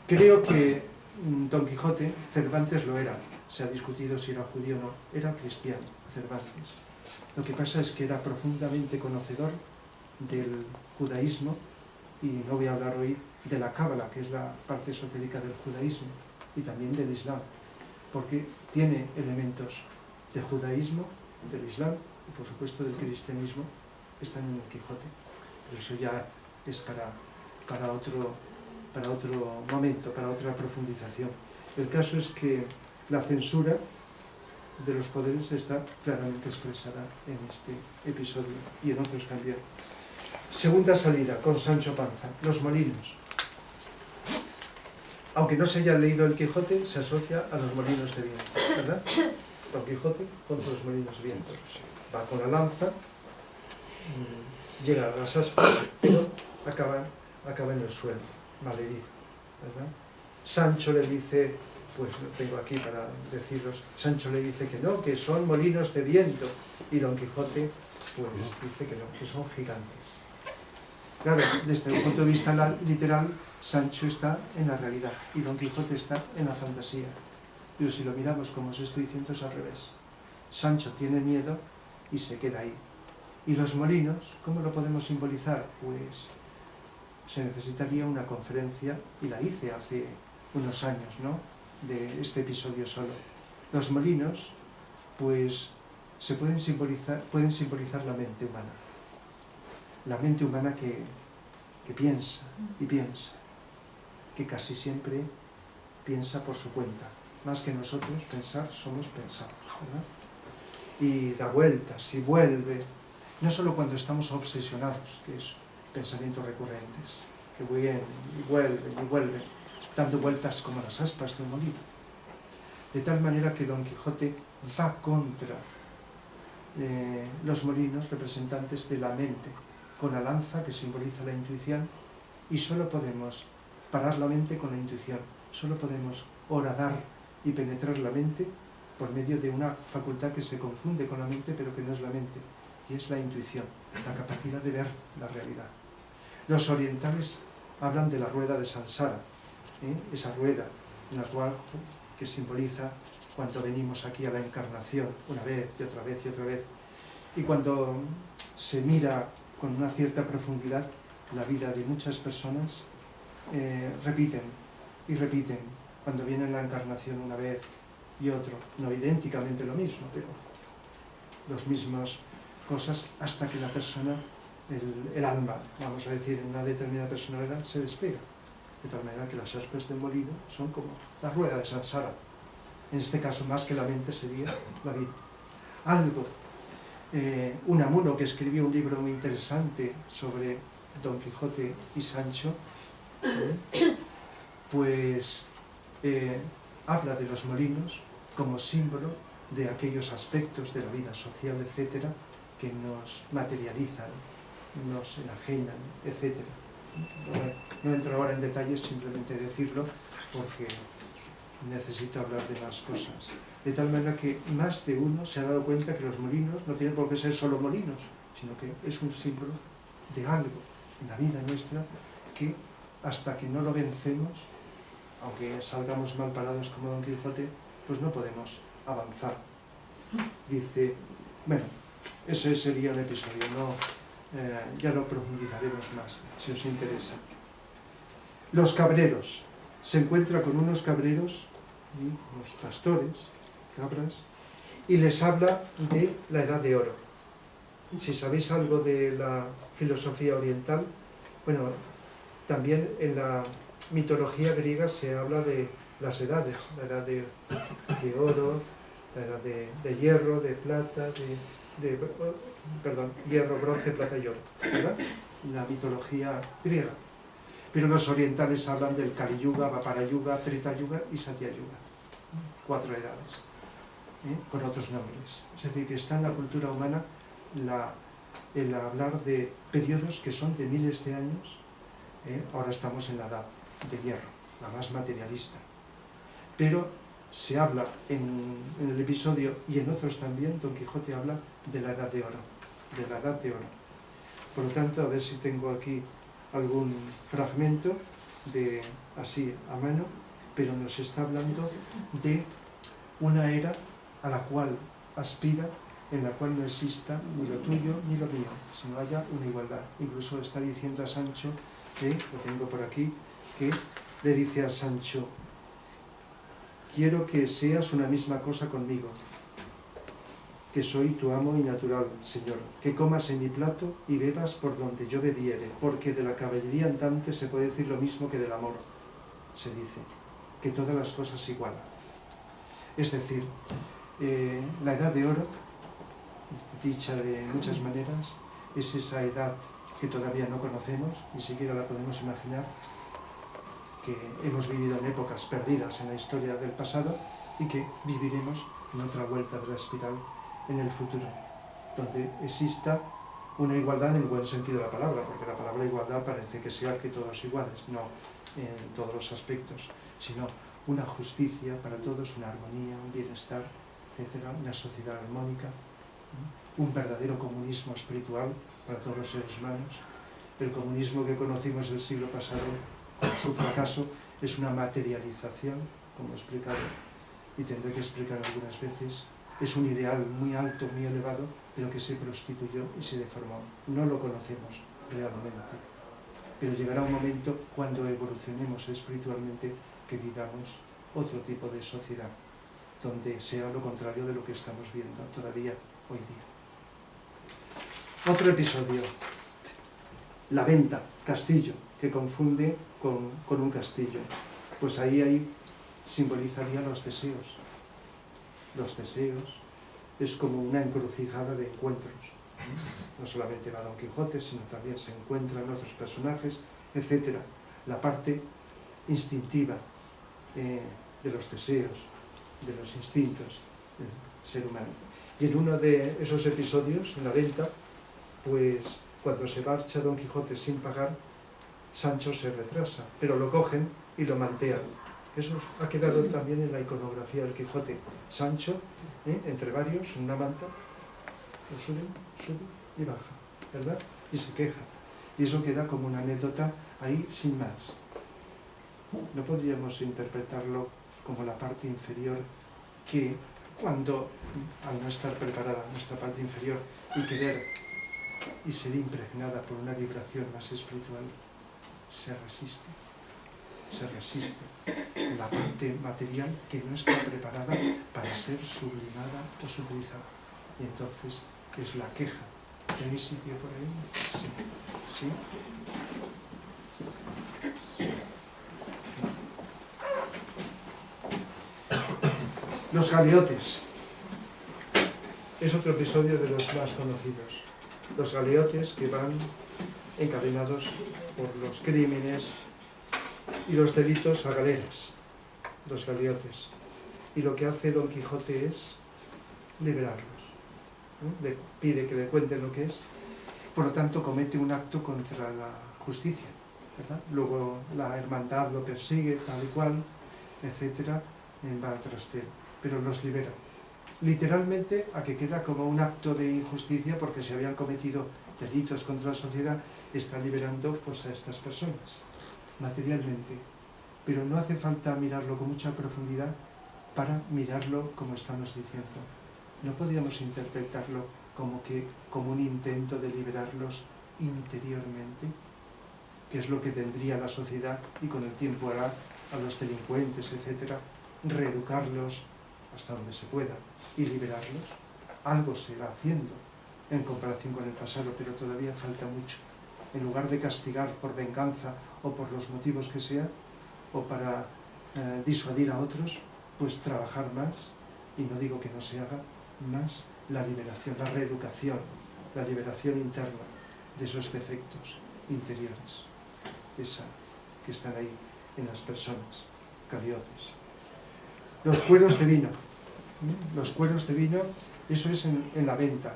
Creo que Don Quijote, Cervantes lo era, se ha discutido si era judío o no, era cristiano, Cervantes. Lo que pasa es que era profundamente conocedor del judaísmo, y no voy a hablar hoy de la cábala, que es la parte esotérica del judaísmo, y también del islam, porque tiene elementos de judaísmo, del islam y por supuesto del cristianismo, que están en el Quijote. Pero eso ya es para otro momento, para otra profundización. El caso es que la censura de los poderes está claramente expresada en este episodio y en otros también. Segunda salida, con Sancho Panza, los molinos. Aunque no se haya leído el Quijote, se asocia a los molinos de viento, ¿verdad? Don Quijote contra los molinos de viento. Va con la lanza, llega a las aspas, pero acaba en el suelo, malherido, ¿verdad? Sancho le dice, pues lo tengo aquí para deciros, Sancho le dice que no, que son molinos de viento, y Don Quijote pues dice que no, que son gigantes. Claro, desde el punto de vista literal, Sancho está en la realidad y Don Quijote está en la fantasía. Pero si lo miramos como os estoy diciendo, es al revés. Sancho tiene miedo y se queda ahí. Y los molinos, ¿cómo lo podemos simbolizar? Pues se necesitaría una conferencia, y la hice hace unos años, ¿no?, de este episodio solo. Los molinos pues pueden simbolizar la mente humana. La mente humana que piensa y piensa, que casi siempre piensa por su cuenta. Más que nosotros pensar, somos pensados, ¿verdad? Y da vueltas y vuelve, no solo cuando estamos obsesionados, que es pensamientos recurrentes, que vienen y vuelven, dando vueltas como las aspas de un molino. De tal manera que Don Quijote va contra los molinos representantes de la mente, con la lanza que simboliza la intuición, y solo podemos parar la mente con la intuición, solo podemos horadar y penetrar la mente por medio de una facultad que se confunde con la mente, pero que no es la mente, y es la intuición, la capacidad de ver la realidad. Los orientales hablan de la rueda de Sansara, esa rueda en la cual, que simboliza cuando venimos aquí a la encarnación, una vez y otra vez y otra vez, y cuando se mira con una cierta profundidad la vida de muchas personas, repiten y repiten cuando viene la encarnación una vez y otro, no idénticamente lo mismo, pero las mismas cosas, hasta que la persona, el alma, vamos a decir, en una determinada personalidad, se despega. De tal manera que las aspas del molino son como la rueda de Sansara. En este caso, más que la mente, sería la vida. Algo. Unamuno, que escribió un libro muy interesante sobre Don Quijote y Sancho, pues habla de los molinos como símbolo de aquellos aspectos de la vida social, etcétera, que nos materializan, nos enajenan, etcétera. No entro ahora en detalles, simplemente decirlo, porque necesito hablar de más cosas. De tal manera que más de uno se ha dado cuenta que los molinos no tienen por qué ser solo molinos, sino que es un símbolo de algo en la vida nuestra que hasta que no lo vencemos, aunque salgamos mal parados como Don Quijote, pues no podemos avanzar. Dice, bueno, ese sería un episodio, ya lo profundizaremos más, si os interesa. Los cabreros. Se encuentra con unos cabreros, unos pastores, cabras, y les habla de la Edad de Oro. Si sabéis algo de la filosofía oriental, bueno, también en la mitología griega se habla de las edades, la edad de oro, la edad de hierro, de plata, hierro, bronce, plata y oro, ¿verdad? La mitología griega. Pero los orientales hablan del Kali Yuga, Vapara Yuga, Treta Yuga y Satya Yuga. 4 edades, con otros nombres. Es decir, que está en la cultura humana el hablar de periodos que son de miles de años. Ahora estamos en la edad de hierro, la más materialista. Pero se habla en el episodio, y en otros también, Don Quijote habla de la Edad de Oro, de la Edad de Oro. Por lo tanto, a ver si tengo aquí algún fragmento así a mano, pero nos está hablando de una era a la cual aspira, en la cual no exista ni lo tuyo ni lo mío, sino haya una igualdad. Incluso está diciendo a Sancho, que lo tengo por aquí, que le dice a Sancho: quiero que seas una misma cosa conmigo, que soy tu amo y natural, Señor, que comas en mi plato y bebas por donde yo bebiere, porque de la caballería andante se puede decir lo mismo que del amor, se dice, que todas las cosas igualan. Es decir, la Edad de Oro, dicha de muchas maneras, es esa edad que todavía no conocemos, ni siquiera la podemos imaginar, que hemos vivido en épocas perdidas en la historia del pasado y que viviremos en otra vuelta de la espiral en el futuro, donde exista una igualdad en el buen sentido de la palabra, porque la palabra igualdad parece que sea que todos iguales, no en todos los aspectos, sino una justicia para todos, una armonía, un bienestar, etcétera, una sociedad armónica, un verdadero comunismo espiritual para todos los seres humanos. El comunismo que conocimos el siglo pasado, con su fracaso, es una materialización, como he explicado, y tendré que explicar algunas veces. Es un ideal muy alto, muy elevado, pero que se prostituyó y se deformó. No lo conocemos realmente. Pero llegará un momento cuando evolucionemos espiritualmente que vivamos otro tipo de sociedad. donde sea lo contrario de lo que estamos viendo todavía hoy día. Otro episodio, la venta, castillo, que confunde con un castillo. Pues ahí simbolizaría los deseos. Los deseos es como una encrucijada de encuentros. No solamente va Don Quijote, sino también se encuentran otros personajes, etc. La parte instintiva de los deseos, de los instintos del ser humano. Y en uno de esos episodios, en la venta, pues cuando se marcha Don Quijote sin pagar, Sancho se retrasa, pero lo cogen y lo mantean. Eso ha quedado también en la iconografía del Quijote. Sancho, entre varios, en una manta, lo sube y baja, ¿verdad? Y se queja. Y eso queda como una anécdota ahí sin más. No podríamos interpretarlo como la parte inferior que cuando, al no estar preparada nuestra parte inferior y querer y ser impregnada por una vibración más espiritual, se resiste la parte material que no está preparada para ser sublimada o sutilizada. Y entonces es la queja. ¿Tenéis sitio por ahí? Sí. ¿Sí? Los galeotes. Es otro episodio de los más conocidos. Los galeotes que van encadenados por los crímenes y los delitos a galeras. Los galeotes. Y lo que hace Don Quijote es liberarlos. Le pide que le cuente lo que es. Por lo tanto, comete un acto contra la justicia, ¿verdad? Luego la hermandad lo persigue, tal y cual, etcétera, va tras él. Pero los libera. Literalmente, a que queda como un acto de injusticia porque se habían cometido delitos contra la sociedad, está liberando pues, a estas personas, materialmente. Pero no hace falta mirarlo con mucha profundidad para mirarlo como estamos diciendo. No podríamos interpretarlo como un intento de liberarlos interiormente, que es lo que tendría la sociedad y con el tiempo hará a los delincuentes, etcétera, reeducarlos hasta donde se pueda y liberarlos. Algo se va haciendo en comparación con el pasado, pero todavía falta mucho. En lugar de castigar por venganza o por los motivos que sea, o para disuadir a otros, pues trabajar más, y no digo que no se haga, más la liberación, la reeducación, la liberación interna de esos defectos interiores, esa que están ahí en las personas, galeotes. Los cueros de vino. Los cueros de vino, eso es en la venta.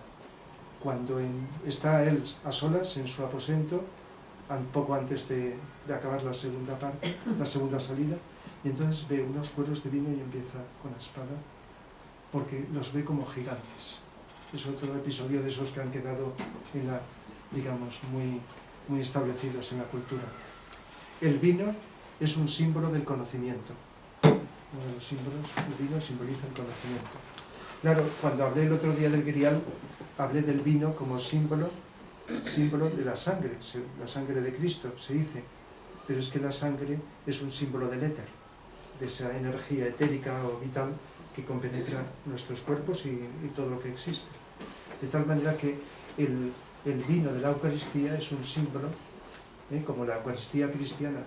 Cuando está él a solas en su aposento, poco antes de acabar la segunda parte, la segunda salida, y entonces ve unos cueros de vino y empieza con la espada, porque los ve como gigantes. Es otro episodio de esos que han quedado digamos, muy establecidos en la cultura. El vino es un símbolo del conocimiento. Uno de los símbolos, el vino simboliza el conocimiento. Claro, cuando hablé el otro día del grial, hablé del vino como símbolo de la sangre de Cristo, se dice. Pero es que la sangre es un símbolo del éter, de esa energía etérica o vital que compenetra nuestros cuerpos y todo lo que existe. De tal manera que el vino de la Eucaristía es un símbolo, como la Eucaristía cristiana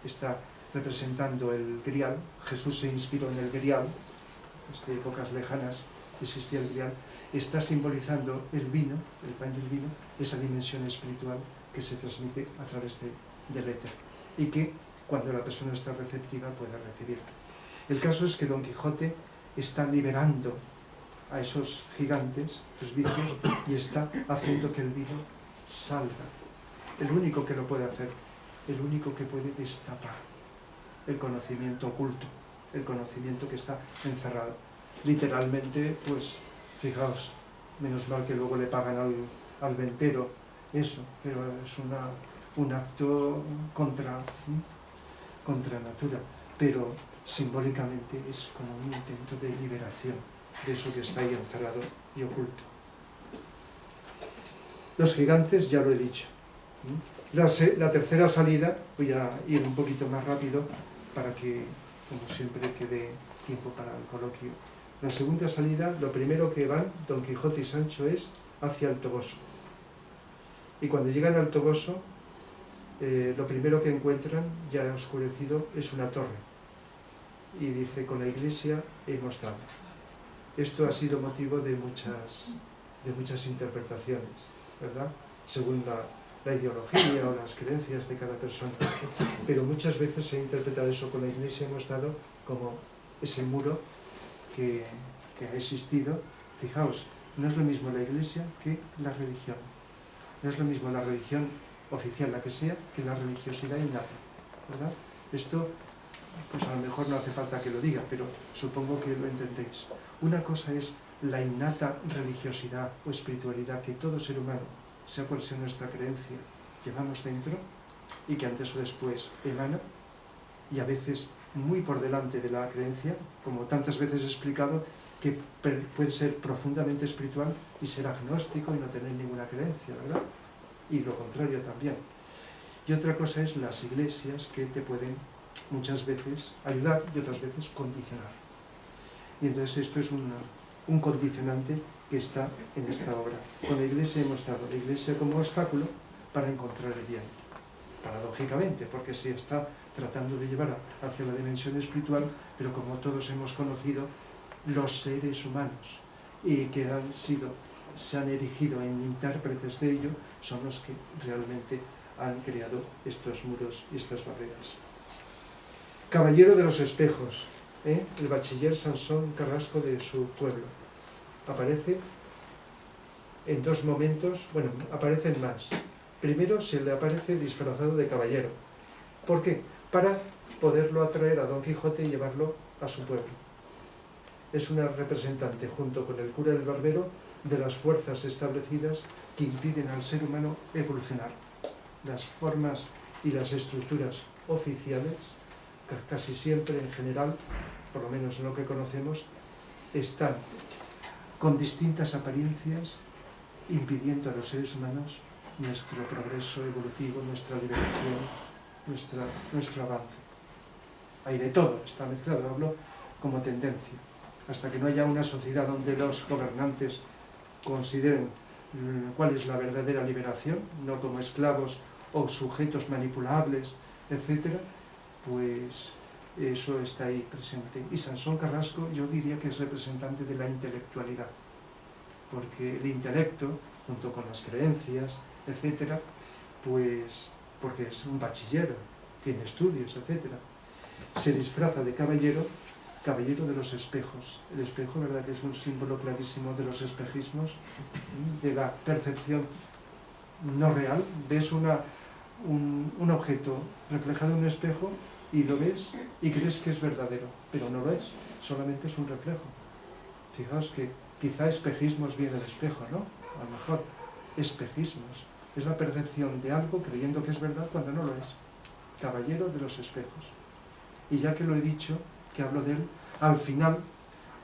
está representando el grial. Jesús se inspiró en el grial, desde épocas lejanas existía el grial, está simbolizando el vino, el pan y el vino, esa dimensión espiritual que se transmite a través del éter y que cuando la persona está receptiva puede recibir. El caso es que Don Quijote está liberando a esos gigantes, sus vicios, y está haciendo que el vino salga. El único que lo puede hacer, el único que puede destapar el conocimiento oculto, el conocimiento que está encerrado. Literalmente, pues, fijaos, menos mal que luego le pagan al ventero eso, pero es un acto contra natura, pero simbólicamente es como un intento de liberación de eso que está ahí encerrado y oculto. Los gigantes, ya lo he dicho. La tercera salida, voy a ir un poquito más rápido para que, como siempre, quede tiempo para el coloquio. La segunda salida, lo primero que van Don Quijote y Sancho es hacia el Toboso. Y cuando llegan al Toboso, lo primero que encuentran, ya oscurecido, es una torre. Y dice, con la iglesia hemos dado. Esto ha sido motivo de muchas interpretaciones, ¿verdad? Según la ideología o las creencias de cada persona. Pero muchas veces se ha interpretado eso, con la iglesia hemos dado, como ese muro que ha existido. Fijaos, no es lo mismo la iglesia que la religión. No es lo mismo la religión oficial, la que sea, que la religiosidad innata, ¿verdad? Esto, pues a lo mejor no hace falta que lo diga, pero supongo que lo entendéis. Una cosa es la innata religiosidad o espiritualidad que todo ser humano, sea cual sea nuestra creencia, llevamos dentro y que antes o después emana, y a veces muy por delante de la creencia, como tantas veces he explicado, que puede ser profundamente espiritual y ser agnóstico y no tener ninguna creencia, ¿verdad? Y lo contrario también. Y otra cosa es las iglesias, que te pueden muchas veces ayudar y otras veces condicionar. Y entonces esto es un condicionante que está en esta obra. Con la iglesia hemos dado la iglesia como obstáculo para encontrar el bien. Paradójicamente, porque se está tratando de llevar hacia la dimensión espiritual, pero como todos hemos conocido, los seres humanos y que se han erigido en intérpretes de ello, son los que realmente han creado estos muros y estas barreras. Caballero de los espejos, el bachiller Sansón Carrasco de su pueblo. Aparece en dos momentos, bueno, aparecen más. Primero se le aparece disfrazado de caballero. ¿Por qué? Para poderlo atraer a Don Quijote y llevarlo a su pueblo. Es una representante, junto con el cura y el barbero, de las fuerzas establecidas que impiden al ser humano evolucionar. Las formas y las estructuras oficiales, casi siempre en general, por lo menos en lo que conocemos, están con distintas apariencias impidiendo a los seres humanos nuestro progreso evolutivo, nuestra liberación, nuestro avance. Hay de todo, está mezclado, hablo como tendencia. Hasta que no haya una sociedad donde los gobernantes consideren cuál es la verdadera liberación, no como esclavos o sujetos manipulables, etc., pues eso está ahí presente. Y Sansón Carrasco yo diría que es representante de la intelectualidad, porque el intelecto, junto con las creencias, etc., pues porque es un bachiller, tiene estudios, etc., se disfraza de caballero de los espejos. El espejo, ¿verdad?, que es un símbolo clarísimo de los espejismos, de la percepción no real. Ves un objeto reflejado en un espejo y lo ves y crees que es verdadero, pero no lo es, solamente es un reflejo. Fijaos que quizá espejismos viene del espejo, ¿no? A lo mejor espejismos. Es la percepción de algo creyendo que es verdad cuando no lo es. Caballero de los espejos. Y ya que lo he dicho, que hablo de él, al final,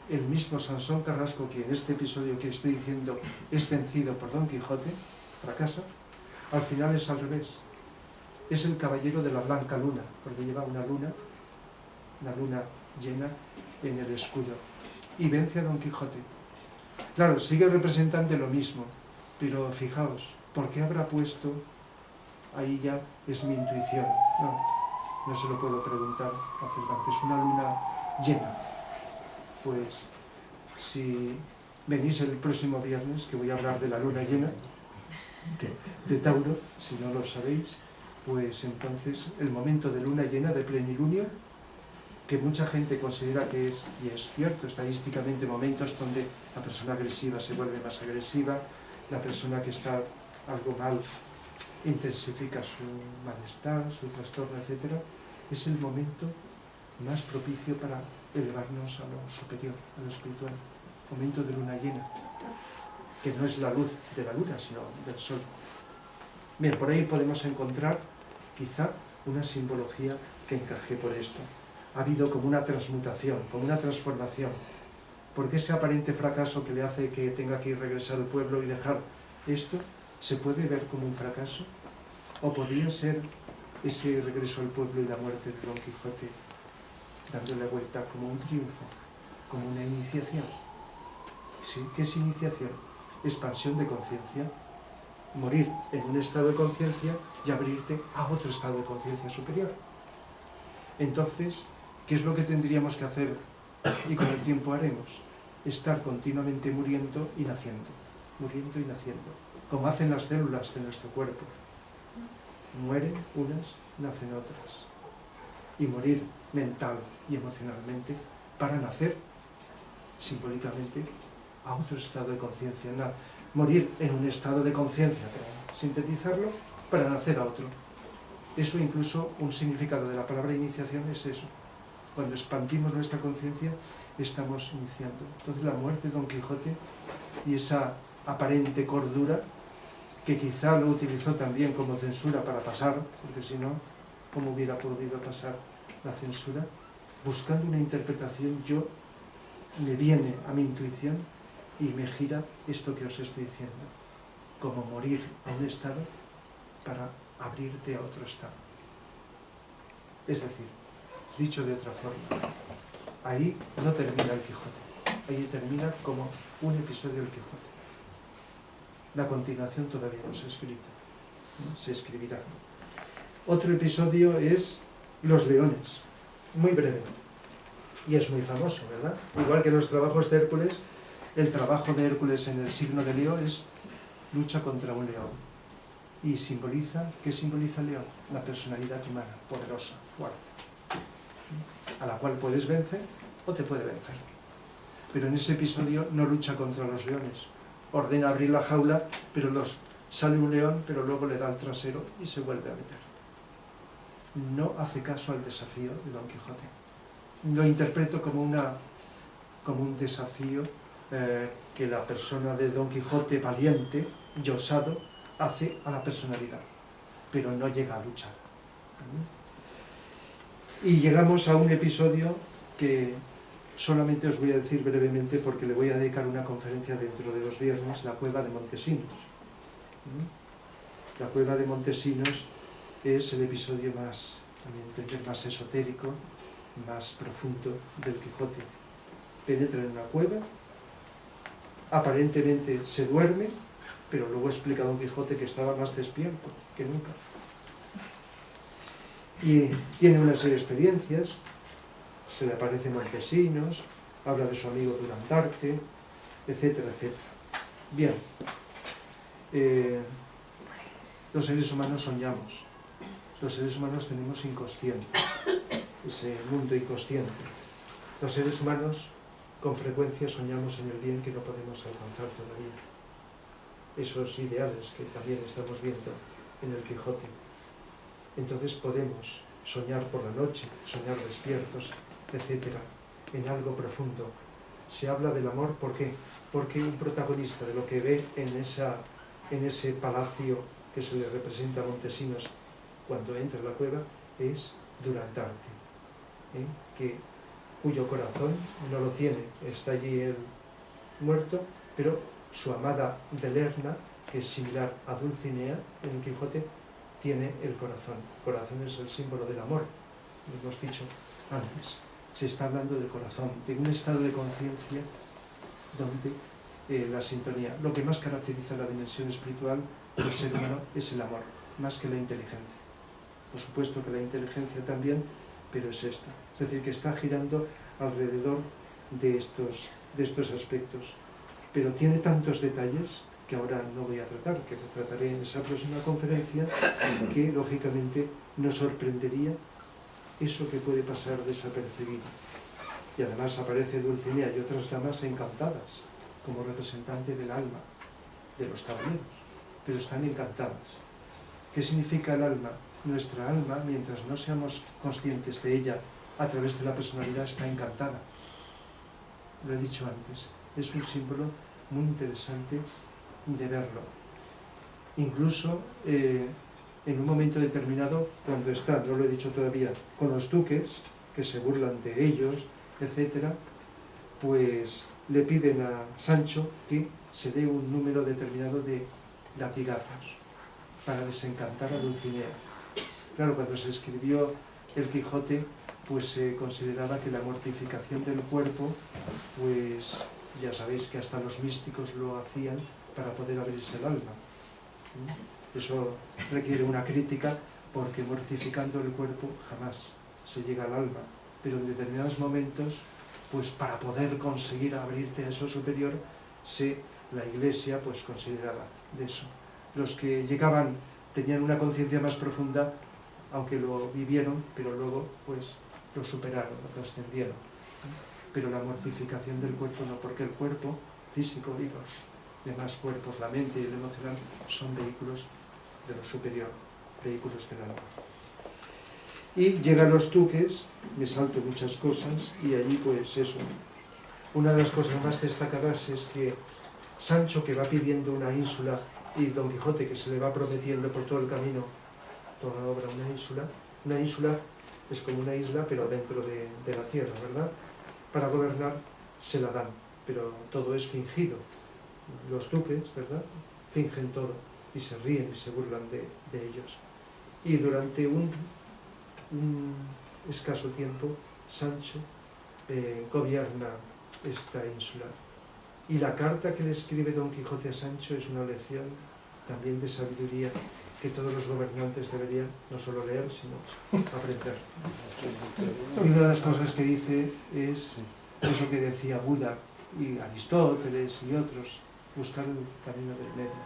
el mismo Sansón Carrasco, que en este episodio que estoy diciendo es vencido por Don Quijote, fracasa, al final es al revés. Es el caballero de la blanca luna, porque lleva una luna llena en el escudo, y vence a Don Quijote. Claro, sigue representando lo mismo, pero fijaos, ¿por qué habrá puesto? Ahí ya es mi intuición, no se lo puedo preguntar a Cervantes, una luna llena. Pues si venís el próximo viernes, que voy a hablar de la luna llena de Tauro, si no lo sabéis, pues entonces el momento de luna llena, de plenilunio, que mucha gente considera que es, y es cierto, estadísticamente, momentos donde la persona agresiva se vuelve más agresiva, la persona que está algo mal intensifica su malestar, su trastorno, etc., es el momento más propicio para elevarnos a lo superior, a lo espiritual. Momento de luna llena, que no es la luz de la luna, sino del sol. Bien, por ahí podemos encontrar quizá una simbología que encaje por esto. Ha habido como una transmutación, como una transformación. Porque ese aparente fracaso que le hace que tenga que regresar al pueblo y dejar esto, ¿se puede ver como un fracaso? ¿O podría ser ese regreso al pueblo y la muerte de Don Quijote dándole vuelta como un triunfo, como una iniciación. ¿Sí? ¿Qué es iniciación? Expansión de conciencia. Morir en un estado de conciencia y abrirte a otro estado de conciencia superior. Entonces, ¿qué es lo que tendríamos que hacer y con el tiempo haremos? Estar continuamente muriendo y naciendo, como hacen las células de nuestro cuerpo. Mueren unas, nacen otras. Y morir mental y emocionalmente para nacer, simbólicamente, a otro estado de conciencia. Morir en un estado de conciencia, para sintetizarlo, para nacer a otro. Eso incluso, un significado de la palabra iniciación es eso. Cuando expandimos nuestra conciencia, estamos iniciando. Entonces la muerte de Don Quijote y esa aparente cordura, que quizá lo utilizó también como censura para pasar, porque si no, ¿cómo hubiera podido pasar la censura? Buscando una interpretación, me viene a mi intuición y me gira esto que os estoy diciendo, como morir a un estado para abrirte a otro estado. Es decir, dicho de otra forma, ahí no termina el Quijote, ahí termina como un episodio del Quijote. La continuación todavía no se ha escrito, ¿no? Se escribirá. Otro episodio es Los Leones, muy breve, y es muy famoso, ¿verdad? Igual que los trabajos de Hércules, el trabajo de Hércules en el signo de Leo es lucha contra un león. Y simboliza, ¿qué simboliza el león? La personalidad humana, poderosa, fuerte, a la cual puedes vencer o te puede vencer. Pero en ese episodio no lucha contra los leones. Ordena abrir la jaula, pero sale un león, pero luego le da el trasero y se vuelve a meter. No hace caso al desafío de Don Quijote. Lo interpreto como un desafío que la persona de Don Quijote valiente y osado hace a la personalidad, pero no llega a luchar. Y llegamos a un episodio que solamente os voy a decir brevemente porque le voy a dedicar una conferencia dentro de 2 viernes, la cueva de Montesinos. La cueva de Montesinos es el episodio más, a mi entender, más esotérico, más profundo del Quijote. Penetra en una cueva, aparentemente se duerme, pero luego explica Don Quijote que estaba más despierto que nunca. Y tiene una serie de experiencias, se le aparecen Montesinos, habla de su amigo Durandarte, etcétera, etcétera. Bien, los seres humanos soñamos, los seres humanos tenemos inconsciente, ese mundo inconsciente. Los seres humanos con frecuencia soñamos en el bien que no podemos alcanzar todavía. Esos ideales que también estamos viendo en el Quijote. Entonces podemos soñar por la noche, soñar despiertos, etc., en algo profundo. Se habla del amor, ¿por qué? Porque un protagonista de lo que ve en ese palacio que se le representa a Montesinos cuando entra en la cueva es Durandarte, cuyo corazón no lo tiene, está allí él muerto, pero su amada Belerna, que es similar a Dulcinea en el Quijote, tiene el corazón. El corazón es el símbolo del amor, lo hemos dicho antes. Se está hablando del corazón, de un estado de conciencia donde la sintonía, lo que más caracteriza la dimensión espiritual del ser humano es el amor, más que la inteligencia. Por supuesto que la inteligencia también, pero es esto. Es decir, que está girando alrededor de estos aspectos. Pero tiene tantos detalles que ahora no voy a tratar, que lo trataré en esa próxima conferencia, que lógicamente nos sorprendería eso que puede pasar desapercibido. Y además aparece Dulcinea y otras damas encantadas, como representante del alma, de los caballeros, pero están encantadas. ¿Qué significa el alma? Nuestra alma, mientras no seamos conscientes de ella a través de la personalidad, está encantada. Lo he dicho antes, es un símbolo muy interesante de verlo. Incluso en un momento determinado, cuando está, no lo he dicho todavía, con los duques, que se burlan de ellos, etc., pues le piden a Sancho que se dé un número determinado de latigazos para desencantar a Dulcinea. Claro, cuando se escribió el Quijote, pues se consideraba que la mortificación del cuerpo, pues ya sabéis que hasta los místicos lo hacían para poder abrirse el alma. Eso requiere una crítica, porque mortificando el cuerpo jamás se llega al alma, pero en determinados momentos, pues para poder conseguir abrirte a eso superior, la Iglesia pues consideraba de eso. Los que llegaban tenían una conciencia más profunda, aunque lo vivieron, pero luego pues lo superaron, lo trascendieron. Pero la mortificación del cuerpo no, porque el cuerpo físico y los demás cuerpos, la mente y el emocional, son vehículos de lo superior, vehículos del alma. Y llegan los duques, me salto muchas cosas, y allí pues eso. Una de las cosas más destacadas es que Sancho, que va pidiendo una ínsula, y Don Quijote, que se le va prometiendo por todo el camino, toda la obra, una ínsula es como una isla, pero dentro de la tierra, ¿verdad? Para gobernar se la dan, pero todo es fingido. Los duques, ¿verdad?, fingen todo, y se ríen y se burlan de ellos. Y durante un escaso tiempo, Sancho gobierna esta ínsula. Y la carta que le escribe Don Quijote a Sancho es una lección también de sabiduría que todos los gobernantes deberían no solo leer, sino aprender. Y una de las cosas que dice es eso que decía Buda y Aristóteles y otros: buscar el camino del medio,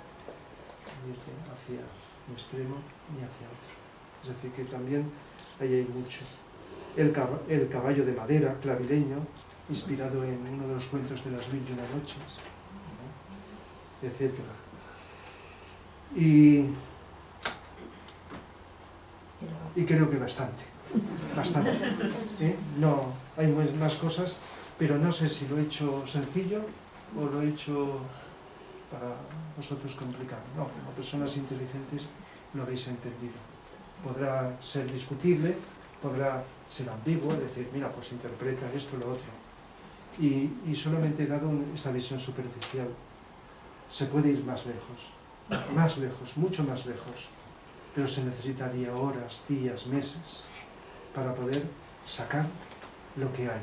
ir hacia un extremo ni hacia otro. Es decir, que también ahí hay mucho. El caballo de madera, clavileño, inspirado en uno de los cuentos de las 1001 noches, ¿no?, etc. Y creo que bastante. No, hay más cosas, pero no sé si lo he hecho sencillo o lo he hecho para vosotros complicado. No, como personas inteligentes lo habéis entendido. Podrá ser discutible, podrá ser ambiguo, decir, mira, pues interpreta esto o lo otro. Y solamente he dado esta visión superficial. Se puede ir más lejos, mucho más lejos, pero se necesitaría horas, días, meses para poder sacar lo que hay.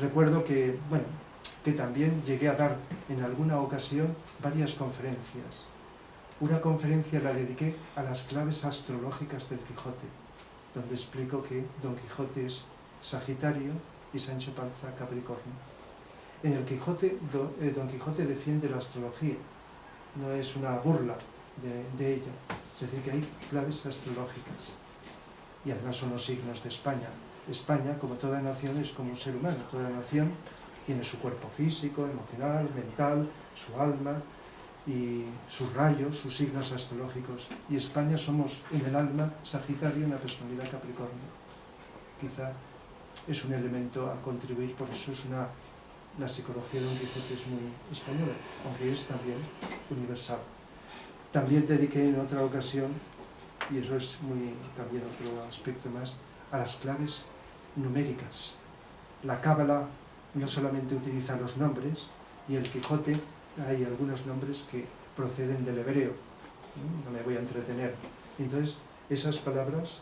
Recuerdo que, que también llegué a dar en alguna ocasión varias conferencias. Una conferencia la dediqué a las claves astrológicas del Quijote, donde explico que Don Quijote es Sagitario y Sancho Panza Capricornio. En el Quijote, Don Quijote defiende la astrología, no es una burla de ella, es decir, que hay claves astrológicas. Y además son los signos de España. España, como toda nación, es como un ser humano. Toda nación tiene su cuerpo físico, emocional, mental, su alma y sus rayos, sus signos astrológicos. Y España somos en el alma Sagitario, en la personalidad Capricornio. Quizá es un elemento a contribuir, por eso la psicología de Don Quijote es muy española, aunque es también universal. También dediqué en otra ocasión, y eso es también otro aspecto más, a las claves numéricas. La Cábala no solamente utiliza los nombres, y el Quijote hay algunos nombres que proceden del hebreo, no me voy a entretener. Entonces, esas palabras,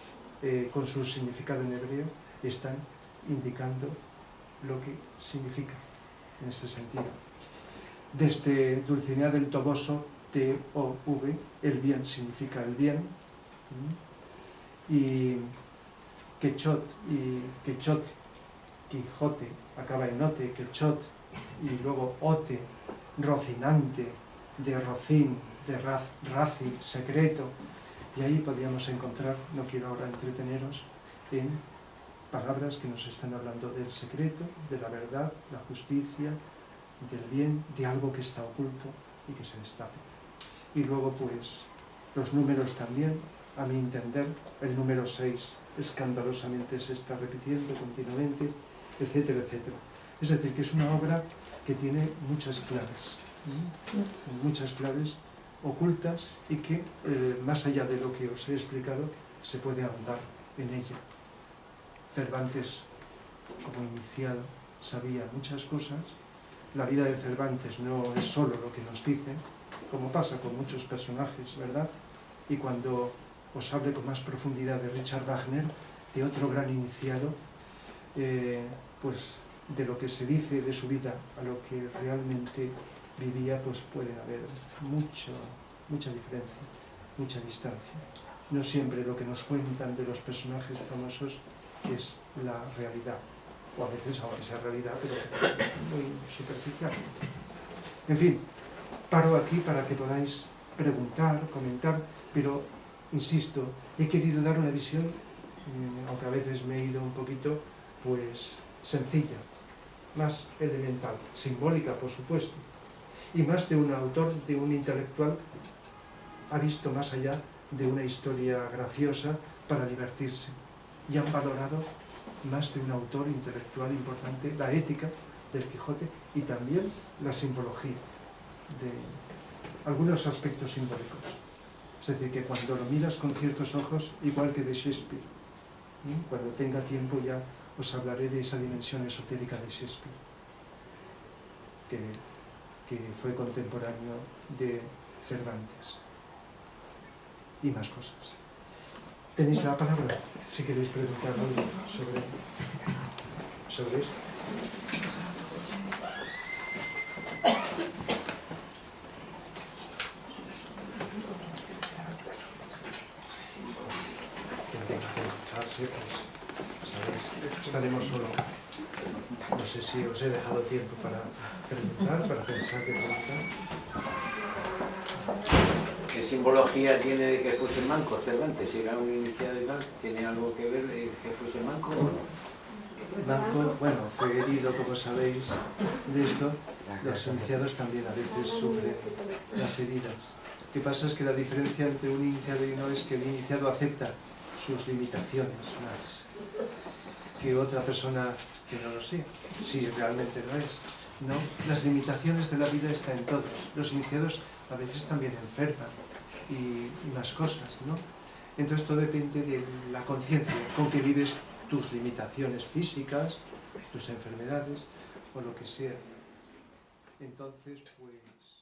con su significado en hebreo, están indicando lo que significa en ese sentido. Desde Dulcinea del Toboso, T-O-V, el bien significa el bien, y Quechot, Quijote, acaba en ote, Quechot, y luego ote, rocinante, de rocín, de raci, secreto, y ahí podríamos encontrar, no quiero ahora entreteneros, en palabras que nos están hablando del secreto, de la verdad, la justicia, del bien, de algo que está oculto y que se destape. Y luego pues los números también, a mi entender, el número 6 escandalosamente se está repitiendo continuamente, etcétera, etcétera. Es decir, que es una obra que tiene muchas claves ocultas y que, más allá de lo que os he explicado, se puede ahondar en ella. Cervantes, como iniciado, sabía muchas cosas. La vida de Cervantes no es solo lo que nos dicen, como pasa con muchos personajes, ¿verdad? Y cuando os hable con más profundidad de Richard Wagner, de otro gran iniciado, pues de lo que se dice de su vida a lo que realmente vivía, pues puede haber mucha diferencia, mucha distancia. No siempre lo que nos cuentan de los personajes famosos es la realidad, o a veces, aunque sea realidad, pero muy superficial. En fin, paro aquí para que podáis preguntar, comentar, pero, insisto, he querido dar una visión, aunque a veces me he ido un poquito, pues, sencilla, más elemental, simbólica, por supuesto, y más de un autor, de un intelectual, ha visto más allá de una historia graciosa para divertirse, y han valorado más de un autor intelectual importante la ética del Quijote y también la simbología de algunos aspectos simbólicos. Es decir, que cuando lo miras con ciertos ojos, igual que de Shakespeare, cuando tenga tiempo ya os hablaré de esa dimensión esotérica de Shakespeare, que fue contemporáneo de Cervantes, y más cosas. Tenéis la palabra, si queréis preguntar algo sobre esto. Estaremos solo. No sé si os he dejado tiempo para preguntar, para pensar qué preguntar. ¿Qué simbología tiene de que fuese manco Cervantes? Si era un iniciado y tal, ¿tiene algo que ver de que fuese manco o no? Manco, bueno, fue herido, como sabéis, de esto. Los iniciados también a veces sufren las heridas. Lo que pasa es que la diferencia entre un iniciado y no es que el iniciado acepta sus limitaciones más que otra persona que no lo sea, si realmente lo es. ¿No? Las limitaciones de la vida están en todos. Los iniciados a veces también enferman y más cosas, ¿no? Entonces todo depende de la conciencia con que vives tus limitaciones físicas, tus enfermedades o lo que sea. Entonces, pues...